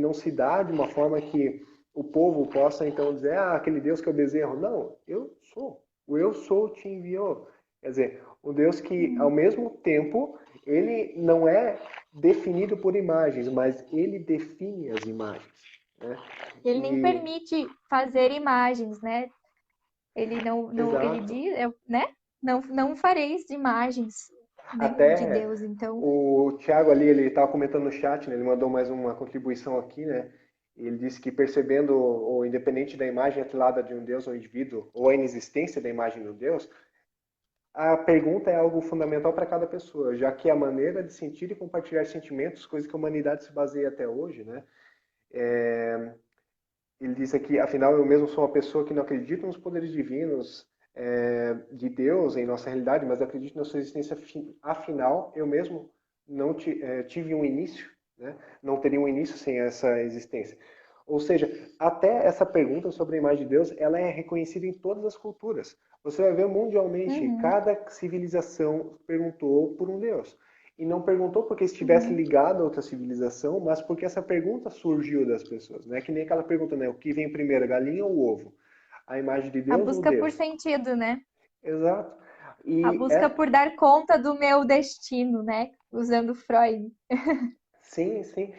não se dá de uma forma que o povo possa então dizer: ah, aquele Deus que é o bezerro. Não, eu sou. O eu sou te enviou. Quer dizer, um Deus que ao Uhum. mesmo tempo ele não é definido por imagens, mas ele define as imagens. Né? Ele nem E permite fazer imagens, né? Ele não ele exato. diz, né? Não fareis imagens, né, de Até Deus. Então, o Thiago ali, ele estava comentando no chat, né? Ele mandou mais uma contribuição aqui, né? Ele disse que percebendo, ou independente da imagem atrelada de um Deus ou indivíduo, ou a inexistência da imagem de um Deus, a pergunta é algo fundamental para cada pessoa, já que a maneira de sentir e compartilhar sentimentos, coisa que a humanidade se baseia até hoje, né? Ele diz aqui, afinal, eu mesmo sou uma pessoa que não acredita nos poderes divinos de Deus em nossa realidade, mas acredito na sua existência. Afinal, eu mesmo não tive um início, né? Não teria um início sem essa existência. Ou seja, até essa pergunta sobre a imagem de Deus, ela é reconhecida em todas as culturas. Você vai ver mundialmente, uhum, cada civilização perguntou por um Deus. E não perguntou porque estivesse uhum. ligado a outra civilização, mas porque essa pergunta surgiu das pessoas. Né? Que nem aquela pergunta, né? O que vem primeiro, a galinha ou o ovo? A imagem de A Deus ou busca por Deus? sentido, né? Exato. A E busca por dar conta do meu destino, né? Usando Freud. sim, sim.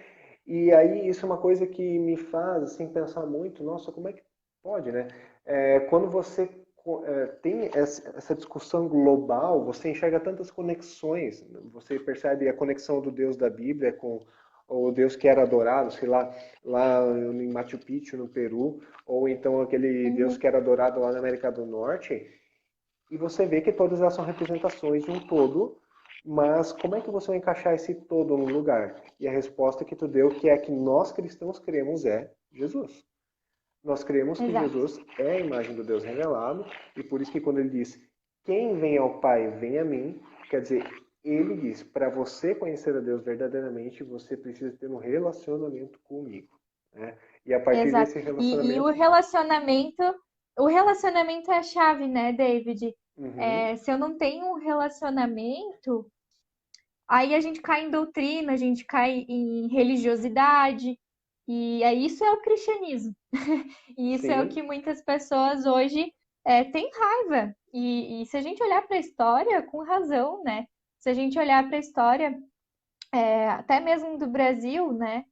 E aí isso é uma coisa que me faz assim pensar muito, nossa, como é que pode, né? Quando você tem essa discussão global, você enxerga tantas conexões. Você percebe a conexão do Deus da Bíblia com o Deus que era adorado, sei lá em Machu Picchu, no Peru, ou então aquele Deus Uhum. que era adorado lá na América do Norte. E você vê que todas elas são representações de um todo, mas como é que você vai encaixar esse todo no lugar? E a resposta que tu deu, que é que nós cristãos cremos, é Jesus. Nós cremos que Exato. Jesus é a imagem do Deus revelado, e por isso que quando ele diz, quem vem ao Pai, vem a mim, quer dizer, ele diz, para você conhecer a Deus verdadeiramente, você precisa ter um relacionamento comigo, né? E a partir Exato. desse E relacionamento... o relacionamento é a chave, né, David? Uhum, Se eu não tenho um relacionamento, aí a gente cai em doutrina, a gente cai em religiosidade, e isso é o cristianismo. E isso é o sim, que muitas pessoas hoje têm raiva. E se a gente olhar para a história, com razão, né? Se a gente olhar para a história, até mesmo do Brasil, né?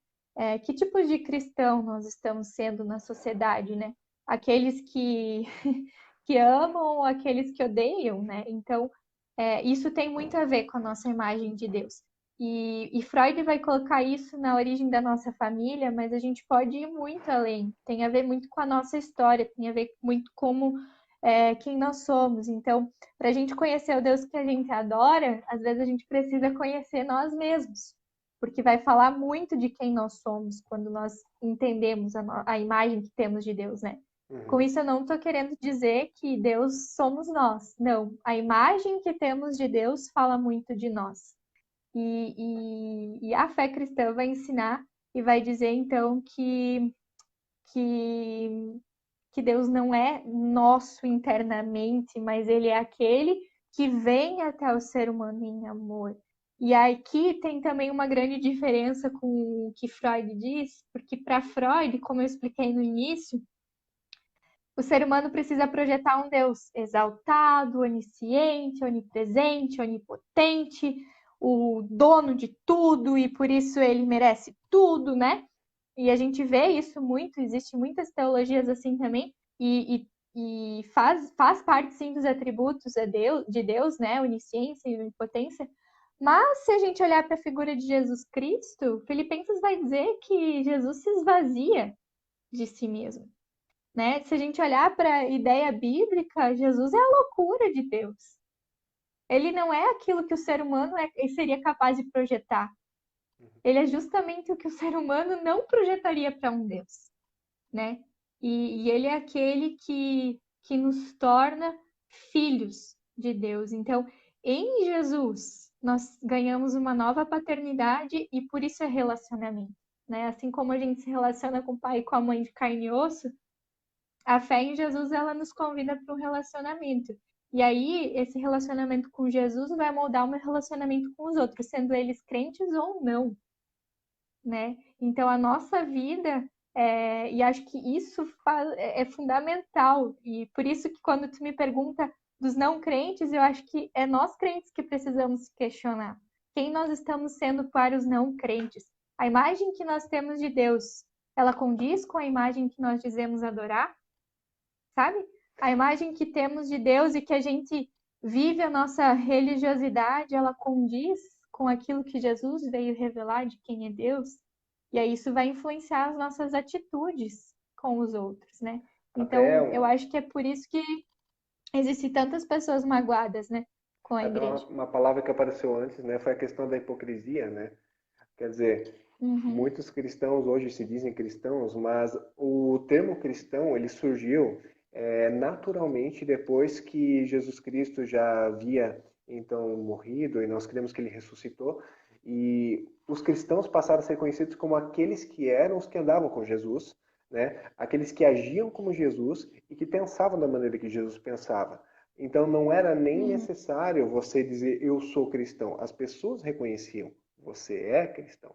Que tipo de cristão nós estamos sendo na sociedade, né? Aqueles que, que amam ou aqueles que odeiam, né? Então, isso tem muito a ver com a nossa imagem de Deus. E Freud vai colocar isso na origem da nossa família, mas a gente pode ir muito além. Tem a ver muito com a nossa história, tem a ver muito como quem nós somos. Então, para a gente conhecer o Deus que a gente adora, às vezes a gente precisa conhecer nós mesmos, porque vai falar muito de quem nós somos quando nós entendemos a imagem que temos de Deus, né? Com uhum, isso, eu não estou querendo dizer que Deus somos nós. Não, a imagem que temos de Deus fala muito de nós. E a fé cristã vai ensinar e vai dizer, então, que, que Deus não é nosso internamente, mas Ele é aquele que vem até o ser humano em amor. E aqui tem também uma grande diferença com o que Freud diz, porque para Freud, como eu expliquei no início, o ser humano precisa projetar um Deus exaltado, onisciente, onipresente, onipotente, o dono de tudo e por isso ele merece tudo, né? E a gente vê isso muito, existem muitas teologias assim também, e faz parte sim dos atributos de Deus, né? Onisciência e onipotência. Mas se a gente olhar para a figura de Jesus Cristo, Filipenses vai dizer que Jesus se esvazia de si mesmo, né? Se a gente olhar para a ideia bíblica, Jesus é a loucura de Deus. Ele não é aquilo que o ser humano seria capaz de projetar. Ele é justamente o que o ser humano não projetaria para um Deus, né? E ele é aquele que nos torna filhos de Deus. Então, em Jesus, nós ganhamos uma nova paternidade e por isso é relacionamento, né? Assim como a gente se relaciona com o pai e com a mãe de carne e osso, a fé em Jesus, ela nos convida para um relacionamento. E aí, esse relacionamento com Jesus vai moldar o meu relacionamento com os outros, sendo eles crentes ou não, né? Então, a nossa vida, e acho que isso é fundamental. E por isso que quando tu me pergunta dos não crentes, eu acho que é nós crentes que precisamos questionar. Quem nós estamos sendo para os não crentes? A imagem que nós temos de Deus, ela condiz com a imagem que nós dizemos adorar? Sabe? A imagem que temos de Deus e que a gente vive a nossa religiosidade, ela condiz com aquilo que Jesus veio revelar de quem é Deus. E aí isso vai influenciar as nossas atitudes com os outros, né? até, Então, eu acho que é por isso que existem tantas pessoas magoadas, né, com a até igreja. uma palavra que apareceu antes, né, foi a questão da hipocrisia, né? Quer dizer, Uhum, muitos cristãos hoje se dizem cristãos, mas o termo cristão ele surgiu naturalmente depois que Jesus Cristo já havia então morrido e nós cremos que ele ressuscitou e os cristãos passaram a ser conhecidos como aqueles que eram os que andavam com Jesus, né? Aqueles que agiam como Jesus e que pensavam da maneira que Jesus pensava. Então não era nem uhum, necessário você dizer eu sou cristão, as pessoas reconheciam você é cristão.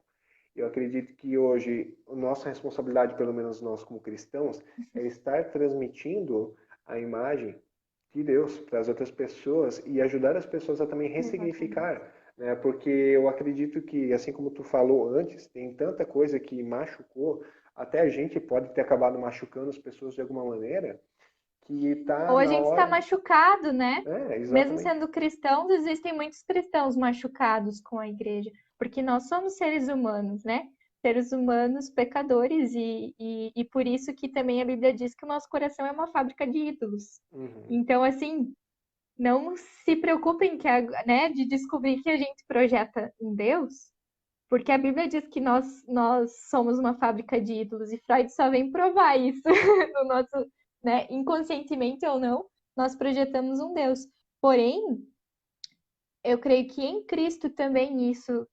Eu acredito que hoje a nossa responsabilidade, pelo menos nós como cristãos, é estar transmitindo a imagem de Deus para as outras pessoas e ajudar as pessoas a também exatamente. ressignificar, né? Porque eu acredito que, assim como tu falou antes, tem tanta coisa que machucou, até a gente pode ter acabado machucando as pessoas de alguma maneira, que está Ou a na gente está hora. machucado, né? Mesmo Exatamente. sendo cristãos, existem muitos cristãos machucados com a igreja, porque nós somos seres humanos, né? Seres humanos pecadores, e por isso que também a Bíblia diz que o nosso coração é uma fábrica de ídolos. Uhum. Então, assim, não se preocupem que, né, de descobrir que a gente projeta um Deus, Porque a Bíblia diz que nós somos uma fábrica de ídolos e Freud só vem provar isso no nosso, né, inconscientemente ou não, nós projetamos um Deus. Porém, eu creio que em Cristo também isso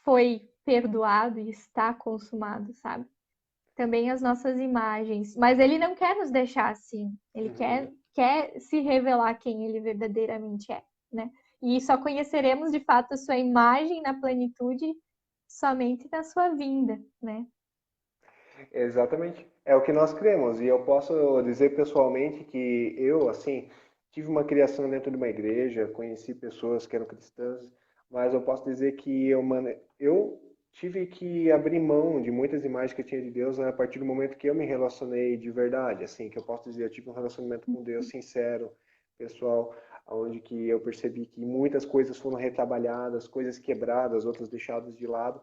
foi perdoado e está consumado, sabe? Também as nossas imagens. Mas ele não quer nos deixar assim. Ele Uhum. quer se revelar quem ele verdadeiramente é, né? E só conheceremos de fato a sua imagem na plenitude somente na sua vinda, né? Exatamente. É o que nós cremos. E eu posso dizer pessoalmente que eu, assim, tive uma criação dentro de uma igreja, conheci pessoas que eram cristãs, mas eu posso dizer que eu tive que abrir mão de muitas imagens que eu tinha de Deus a partir do momento que eu me relacionei de verdade, assim, que eu posso dizer, eu tive um relacionamento com Deus sincero, pessoal, onde que eu percebi que muitas coisas foram retrabalhadas, coisas quebradas, outras deixadas de lado,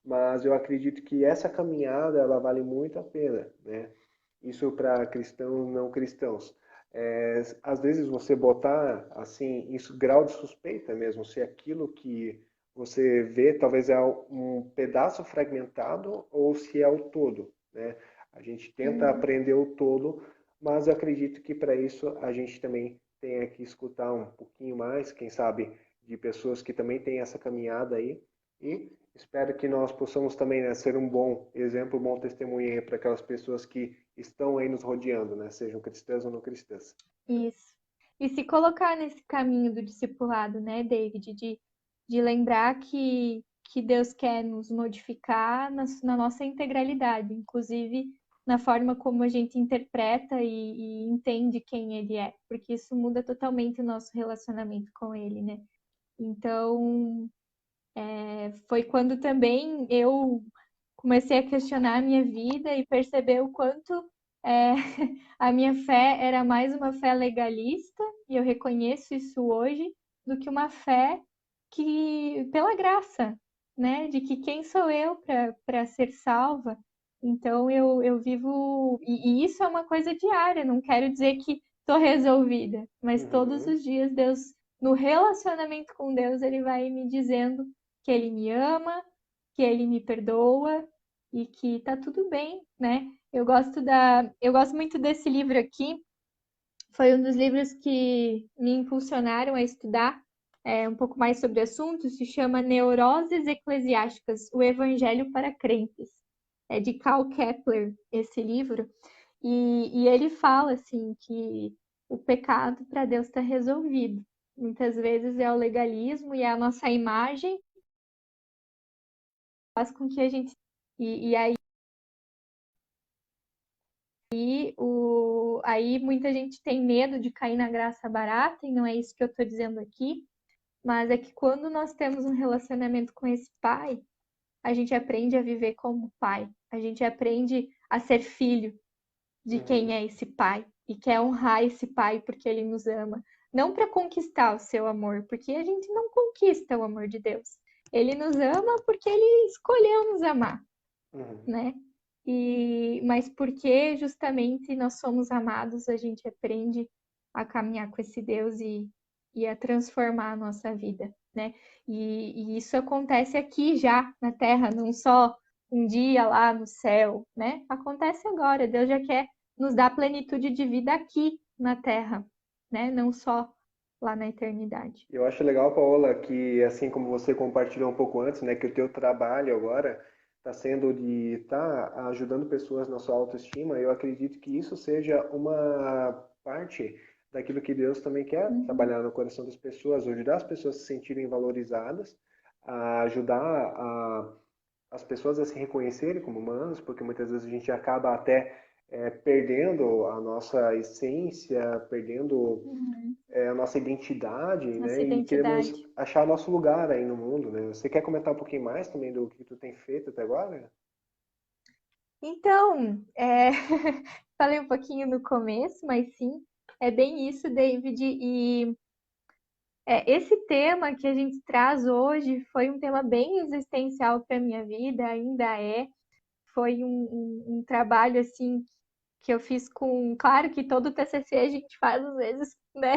mas eu acredito que essa caminhada ela vale muito a pena, né? Isso para cristãos não cristãos. Às vezes você botar assim isso grau de suspeita mesmo, se aquilo que você vê talvez é um pedaço fragmentado ou se é o todo, né? A gente tenta Uhum. aprender o todo, mas eu acredito que para isso a gente também tem que escutar um pouquinho mais, quem sabe, de pessoas que também têm essa caminhada aí e espero que nós possamos também, né, ser um bom exemplo, um bom testemunho para aquelas pessoas que estão aí nos rodeando, né, sejam cristãs ou não cristãs. Isso. E se colocar nesse caminho do discipulado, né, David, de lembrar que Deus quer nos modificar na nossa integralidade, inclusive na forma como a gente interpreta e entende quem Ele é, porque isso muda totalmente o nosso relacionamento com Ele, né? Então, foi quando também eu comecei a questionar a minha vida e perceber o quanto é, a minha fé era mais uma fé legalista, e eu reconheço isso hoje, do que uma fé que pela graça, né? De que quem sou eu para ser salva? Então eu vivo. E isso é uma coisa diária, não quero dizer que estou resolvida, mas todos Uhum. os dias Deus, no relacionamento com Deus, Ele vai me dizendo que Ele me ama, que Ele me perdoa e que tá tudo bem, né? Eu gosto muito desse livro aqui. Foi um dos livros que me impulsionaram a estudar um pouco mais sobre o assunto. Se chama Neuroses Eclesiásticas: O Evangelho para Crentes. É de Karl Kepler esse livro. E ele fala assim que o pecado para Deus está resolvido. Muitas vezes é o legalismo e é a nossa imagem faz com que a gente e aí aí muita gente tem medo de cair na graça barata, e não é isso que eu estou dizendo aqui, mas é que quando nós temos um relacionamento com esse pai, a gente aprende a viver como pai, a gente aprende a ser filho de quem Uhum. é esse pai e quer honrar esse pai porque ele nos ama, não para conquistar o seu amor, porque a gente não conquista o amor de Deus. Ele nos ama porque ele escolheu nos amar, Uhum. né? Mas porque justamente nós somos amados, a gente aprende a caminhar com esse Deus e a transformar a nossa vida, né? E isso acontece aqui já na Terra, não só um dia lá no céu, né? Acontece agora. Deus já quer nos dar plenitude de vida aqui na Terra, né? Não só lá na eternidade. Eu acho legal, Paola, que assim como você compartilhou um pouco antes, né, que o teu trabalho agora está sendo de estar ajudando pessoas na sua autoestima, eu acredito que isso seja uma parte daquilo que Deus também quer Uhum. trabalhar no coração das pessoas, ajudar as pessoas a se sentirem valorizadas, a ajudar as pessoas a se reconhecerem como humanos, porque muitas vezes a gente acaba até perdendo a nossa essência, perdendo Uhum. a nossa identidade, Nossa né? E queremos identidade. achar nosso lugar aí no mundo, né? Você quer comentar um pouquinho mais também do que tu tem feito até agora? Então, falei um pouquinho no começo, mas sim, é bem isso, David. E esse tema que a gente traz hoje foi um tema bem existencial para a minha vida, ainda é. Foi um trabalho assim que eu fiz com. Claro que todo TCC a gente faz às vezes, né?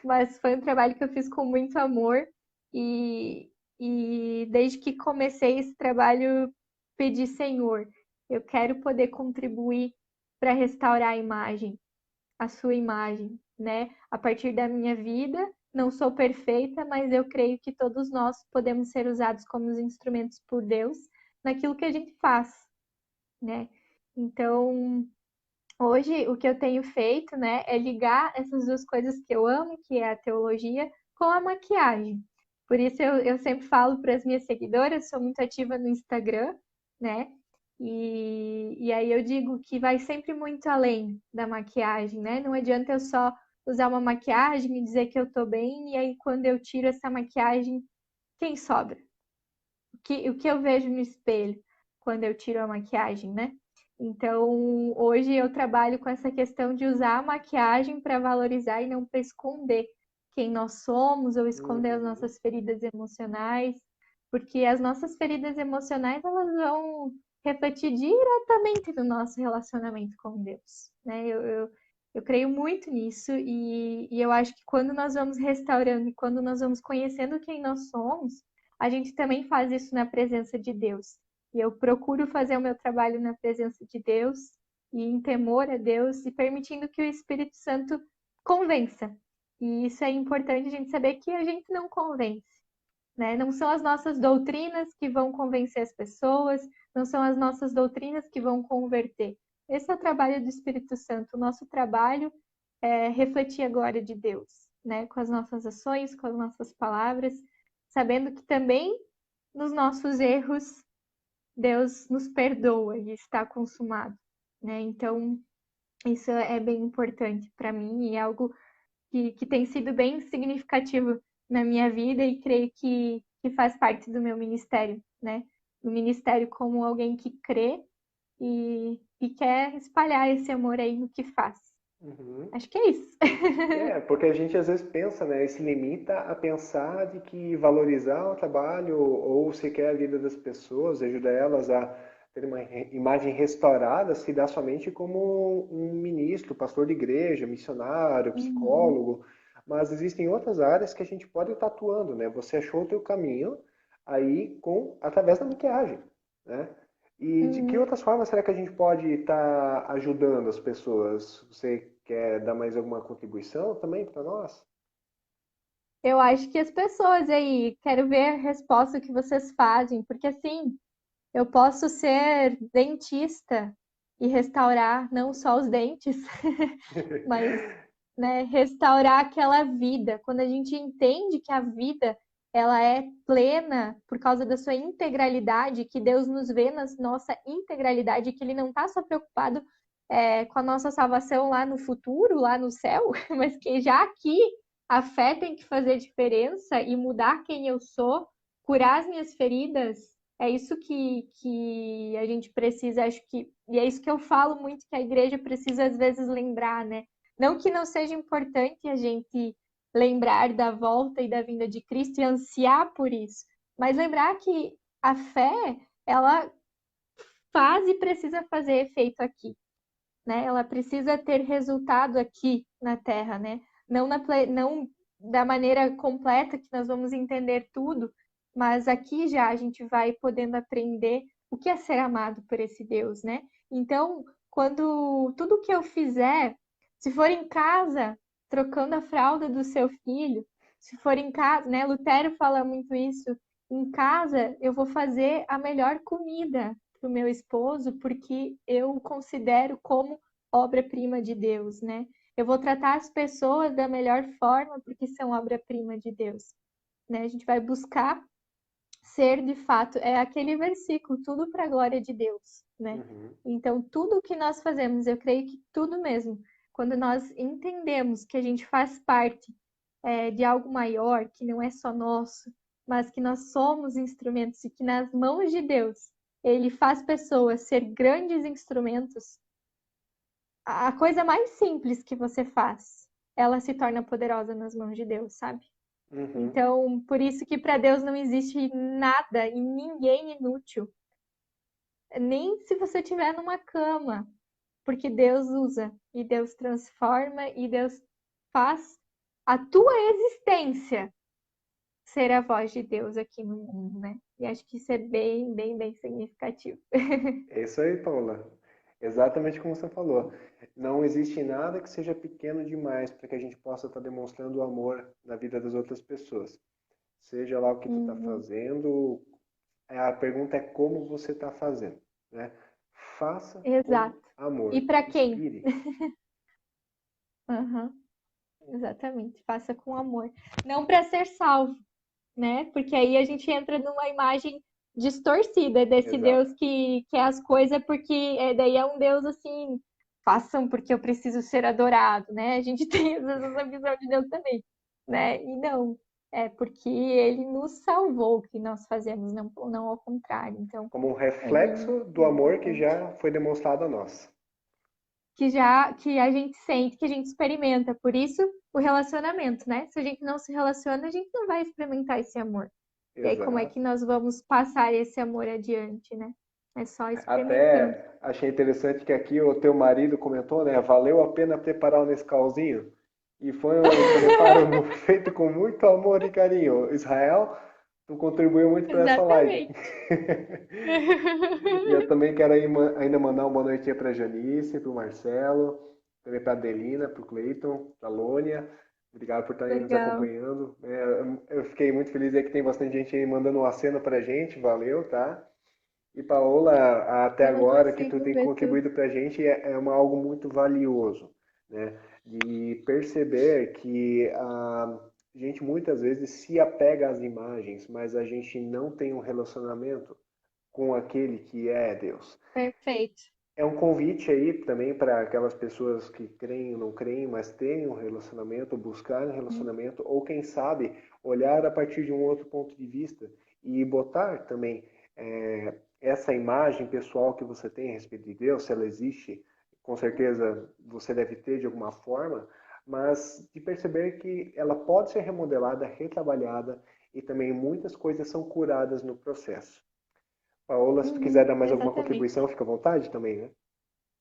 Mas foi um trabalho que eu fiz com muito amor. E, E desde que comecei esse trabalho, pedi, Senhor, eu quero poder contribuir para restaurar a sua imagem, né? A partir da minha vida, não sou perfeita, mas eu creio que todos nós podemos ser usados como instrumentos por Deus naquilo que a gente faz, né? Então, hoje o que eu tenho feito, né, é ligar essas duas coisas que eu amo, que é a teologia, com a maquiagem. Por isso eu sempre falo para as minhas seguidoras, sou muito ativa no Instagram, né? E aí eu digo que vai sempre muito além da maquiagem, né? Não adianta eu só usar uma maquiagem e dizer que eu tô bem, e aí quando eu tiro essa maquiagem, quem sobra? O que eu vejo no espelho quando eu tiro a maquiagem, né? Então, hoje eu trabalho com essa questão de usar a maquiagem para valorizar e não para esconder quem nós somos ou esconder as Uhum. nossas feridas emocionais, porque as nossas feridas emocionais elas vão refletir diretamente no nosso relacionamento com Deus, né? Eu creio muito nisso e eu acho que quando nós vamos restaurando e quando nós vamos conhecendo quem nós somos, a gente também faz isso na presença de Deus. E eu procuro fazer o meu trabalho na presença de Deus e em temor a Deus e permitindo que o Espírito Santo convença. E isso é importante a gente saber que a gente não convence, né? Não são as nossas doutrinas que vão convencer as pessoas, não são as nossas doutrinas que vão converter. Esse é o trabalho do Espírito Santo. O nosso trabalho é refletir a glória de Deus, né? Com as nossas ações, com as nossas palavras, sabendo que também nos nossos erros Deus nos perdoa e está consumado, né? Então, isso é bem importante para mim e é algo que tem sido bem significativo na minha vida e creio que faz parte do meu ministério, né? O ministério como alguém que crê e quer espalhar esse amor aí no que faz. Uhum. Acho que é isso. É, porque a gente às vezes pensa, né, se limita a pensar de que valorizar o trabalho ou sequer a vida das pessoas, ajuda elas a ter uma imagem restaurada, se dá somente como um ministro, pastor de igreja, missionário, Uhum, psicólogo, mas existem outras áreas que a gente pode estar atuando, né? Você achou o teu caminho aí através da maquiagem, né? E de que uhum. outras formas será que a gente pode estar ajudando as pessoas? Você quer dar mais alguma contribuição também para nós? Eu acho que as pessoas aí, quero ver a resposta que vocês fazem, porque assim, eu posso ser dentista e restaurar não só os dentes, mas, né, restaurar aquela vida. Quando a gente entende que a vida ela é plena por causa da sua integralidade, que Deus nos vê na nossa integralidade, que Ele não está só preocupado com a nossa salvação lá no futuro, lá no céu, mas que já aqui a fé tem que fazer diferença e mudar quem eu sou, curar as minhas feridas. É isso que a gente precisa, acho que, e é isso que eu falo muito que a igreja precisa às vezes lembrar, né? Não que não seja importante a gente lembrar da volta e da vinda de Cristo e ansiar por isso, mas lembrar que a fé, ela faz e precisa fazer efeito aqui, né? Ela precisa ter resultado aqui na Terra, né? Não da maneira completa que nós vamos entender tudo, mas aqui já a gente vai podendo aprender o que é ser amado por esse Deus, né? Então, quando tudo que eu fizer, se for em casa, trocando a fralda do seu filho, se for em casa, né? Lutero fala muito isso. Em casa, eu vou fazer a melhor comida para o meu esposo, porque eu o considero como obra-prima de Deus, né? Eu vou tratar as pessoas da melhor forma porque são obra-prima de Deus, né? A gente vai buscar ser de fato, é aquele versículo, tudo para a glória de Deus, né? Uhum. Então, tudo o que nós fazemos, eu creio que tudo mesmo, quando nós entendemos que a gente faz parte de algo maior, que não é só nosso, mas que nós somos instrumentos e que nas mãos de Deus ele faz pessoas ser grandes instrumentos, a coisa mais simples que você faz, ela se torna poderosa nas mãos de Deus, sabe? Uhum. Então, por isso que para Deus não existe nada e ninguém inútil, nem se você estiver numa cama, porque Deus usa e Deus transforma e Deus faz a tua existência ser a voz de Deus aqui no mundo, né? E acho que isso é bem, bem, bem significativo. É isso aí, Paula. Exatamente como você falou. Não existe nada que seja pequeno demais para que a gente possa estar demonstrando o amor na vida das outras pessoas. Seja lá o que tu está Uhum. fazendo, a pergunta é como você está fazendo, né? Faça com Exato. E amor, para quem? inspire. Uhum. Exatamente. Faça com amor. Não para ser salvo, né? Porque aí a gente entra numa imagem distorcida desse Exato. Deus que quer as coisas porque daí é um Deus assim, façam porque eu preciso ser adorado, né? A gente tem às vezes essa visão de Deus também, né? E não, é porque ele nos salvou que nós fazemos, não, não ao contrário. Então, Como um é bem, reflexo do bem amor que importante. já foi demonstrado a nós. Que a gente sente, que a gente experimenta. Por isso, o relacionamento, né? Se a gente não se relaciona, a gente não vai experimentar esse amor. E aí, como é Exato. que nós vamos passar esse amor adiante, né? É só experimentando. Até achei interessante que aqui o teu marido comentou, né? Valeu a pena preparar o Nescauzinho. E foi um preparo feito com muito amor e carinho. Israel, tu contribuiu muito para essa live. Exatamente. E eu também quero ainda mandar uma boa noite para a Janice, para o Marcelo, também para a Adelina, para o Cleiton, para a Lônia. Obrigado por estarem nos Legal. acompanhando. Eu fiquei muito feliz aí que tem bastante gente aí mandando um aceno para a gente. Valeu, tá? E Paola, até Eu não agora que tu consigo tem ver tudo. contribuído para a gente algo muito valioso, né? De perceber que a gente muitas vezes se apega às imagens, mas a gente não tem um relacionamento com aquele que é Deus. Perfeito. É um convite aí também para aquelas pessoas que creem ou não creem, mas têm um relacionamento, buscar um relacionamento, ou quem sabe olhar a partir de um outro ponto de vista e botar também essa imagem pessoal que você tem a respeito de Deus, se ela existe, com certeza você deve ter de alguma forma, mas de perceber que ela pode ser remodelada, retrabalhada e também muitas coisas são curadas no processo. Paola, se tu quiser dar mais alguma Exatamente. contribuição, fica à vontade também, né?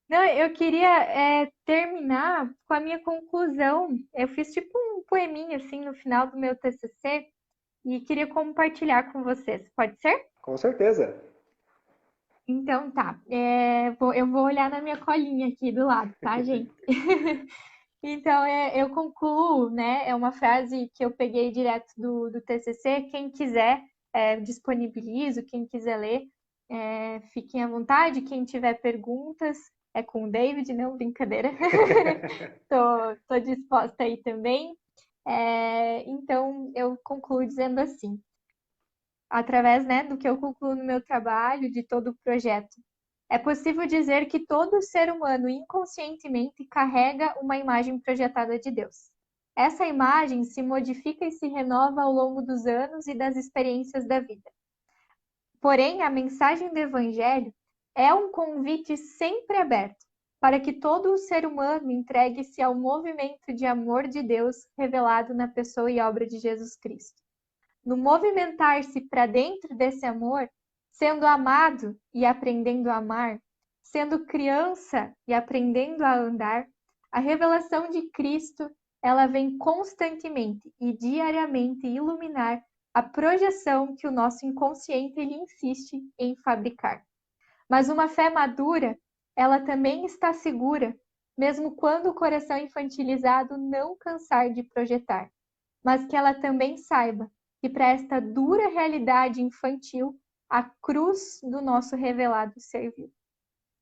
Não, eu queria terminar com a minha conclusão. Eu fiz tipo um poeminha assim no final do meu TCC e queria compartilhar com vocês. Pode ser? Com certeza. Então tá. Eu vou olhar na minha colinha aqui do lado, tá, gente? Então eu concluo, né? É uma frase que eu peguei direto do TCC. Quem quiser, disponibilizo. Quem quiser ler, fiquem à vontade. Quem tiver perguntas, é com o David, não brincadeira. Tô disposta aí também. Então eu concluo dizendo assim, através, né, do que eu concluo no meu trabalho, de todo o projeto. É possível dizer que todo ser humano inconscientemente carrega uma imagem projetada de Deus. Essa imagem se modifica e se renova ao longo dos anos e das experiências da vida. Porém, a mensagem do Evangelho é um convite sempre aberto para que todo o ser humano entregue-se ao movimento de amor de Deus revelado na pessoa e obra de Jesus Cristo. No movimentar-se para dentro desse amor, sendo amado e aprendendo a amar, sendo criança e aprendendo a andar, a revelação de Cristo, ela vem constantemente e diariamente iluminar a projeção que o nosso inconsciente ele insiste em fabricar. Mas uma fé madura, ela também está segura, mesmo quando o coração infantilizado não cansar de projetar, mas que ela também saiba que para esta dura realidade infantil, a cruz do nosso revelado serviu.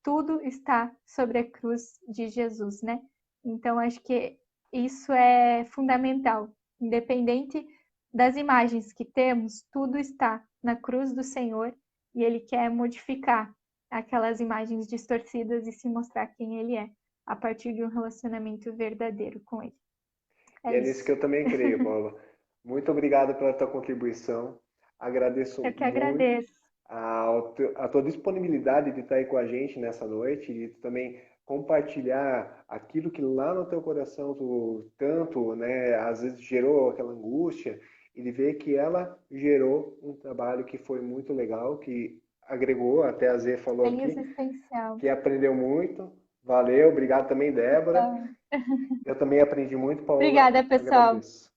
Tudo está sobre a cruz de Jesus, né? Então, acho que isso é fundamental. Independente das imagens que temos, tudo está na cruz do Senhor e Ele quer modificar aquelas imagens distorcidas e se mostrar quem Ele é, a partir de um relacionamento verdadeiro com Ele. E É é nisso que isso. eu também creio, Paula. Muito obrigado pela tua contribuição. Agradeço Eu que muito agradeço. a tua disponibilidade de estar aí com a gente nessa noite e também compartilhar aquilo que lá no teu coração tu tanto, né, às vezes gerou aquela angústia e de ver que ela gerou um trabalho que foi muito legal, que agregou, até a Zê falou Bem aqui, existencial. que aprendeu muito. Valeu, obrigado também, Débora. Então, Eu também aprendi muito, Paola. obrigada, pessoal. Agradeço.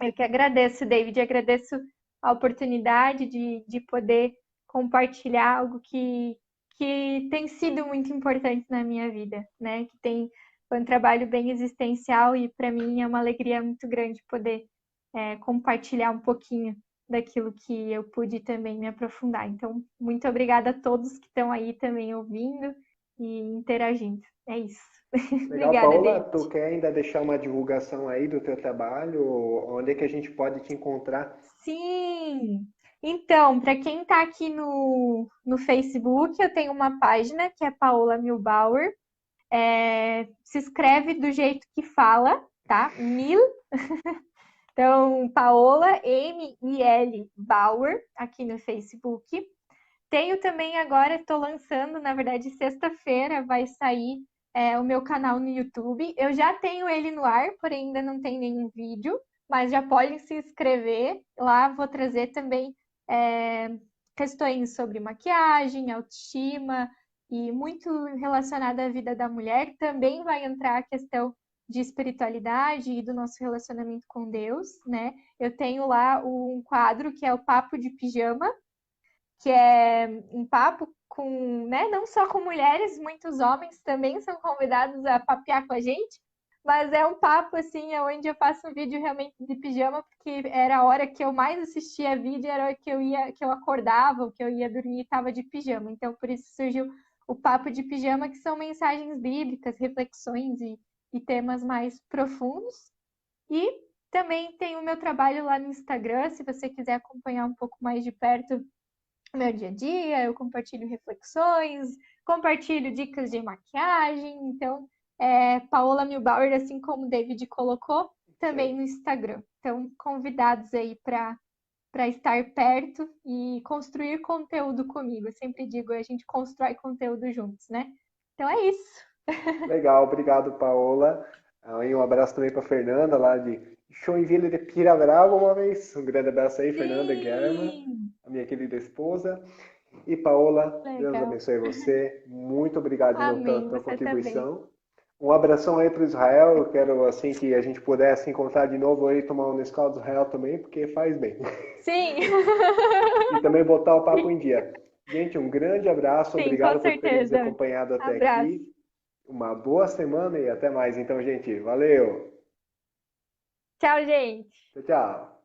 Eu que agradeço, David, agradeço a oportunidade de poder compartilhar algo que tem sido muito importante na minha vida, né? Foi um trabalho bem existencial e para mim é uma alegria muito grande poder compartilhar um pouquinho daquilo que eu pude também me aprofundar. Então, muito obrigada a todos que estão aí também ouvindo e interagindo. É isso. Legal, Obrigada, Paola, David. tu quer ainda deixar uma divulgação aí do teu trabalho? Onde é que a gente pode te encontrar? Sim! Então, para quem está aqui no Facebook, eu tenho uma página que é Paola Milbauer. Se escreve do jeito que fala, tá? Mil. Então, Paola, M-I-L, Bauer, aqui no Facebook. Tenho também agora, estou lançando, na verdade, sexta-feira vai sair o meu canal no YouTube. Eu já tenho ele no ar, porém ainda não tem nenhum vídeo, mas já podem se inscrever. Lá vou trazer também questões sobre maquiagem, autoestima e muito relacionada à vida da mulher. Também vai entrar a questão de espiritualidade e do nosso relacionamento com Deus, né? Eu tenho lá um quadro que é o Papo de Pijama, que é um papo com, né, não só com mulheres, muitos homens também são convidados a papear com a gente, mas é um papo assim, onde eu faço um vídeo realmente de pijama, porque era a hora que eu mais assistia vídeo, era a hora que eu acordava, ou que eu ia dormir e estava de pijama. Então, por isso surgiu o papo de pijama, que são mensagens bíblicas, reflexões e temas mais profundos. E também tem o meu trabalho lá no Instagram, se você quiser acompanhar um pouco mais de perto o meu dia a dia, eu compartilho reflexões, compartilho dicas de maquiagem. Então, Paola Milbauer, assim como o David colocou, também no Instagram. Então, convidados aí para estar perto e construir conteúdo comigo. Eu sempre digo, a gente constrói conteúdo juntos, né? Então é isso. Legal, obrigado, Paola. Aí um abraço também para Fernanda, lá de Joinville de Pirabrava, uma vez. Um grande abraço aí, Fernanda Guerma, Sim! a minha querida esposa. E Paola, Deus Legal. abençoe você. Muito obrigado de novo pela Amém. tua Você também. contribuição. Um abração aí para o Israel. Eu quero assim que a gente pudesse encontrar de novo aí, tomar um Nescau do Israel também, porque faz bem. Sim! E também botar o papo em dia. Gente, um grande abraço. Sim, com Obrigado por terem nos certeza. acompanhado até Abraço. aqui. Uma boa semana e até mais. Então, gente, valeu. Tchau, gente. Tchau, tchau.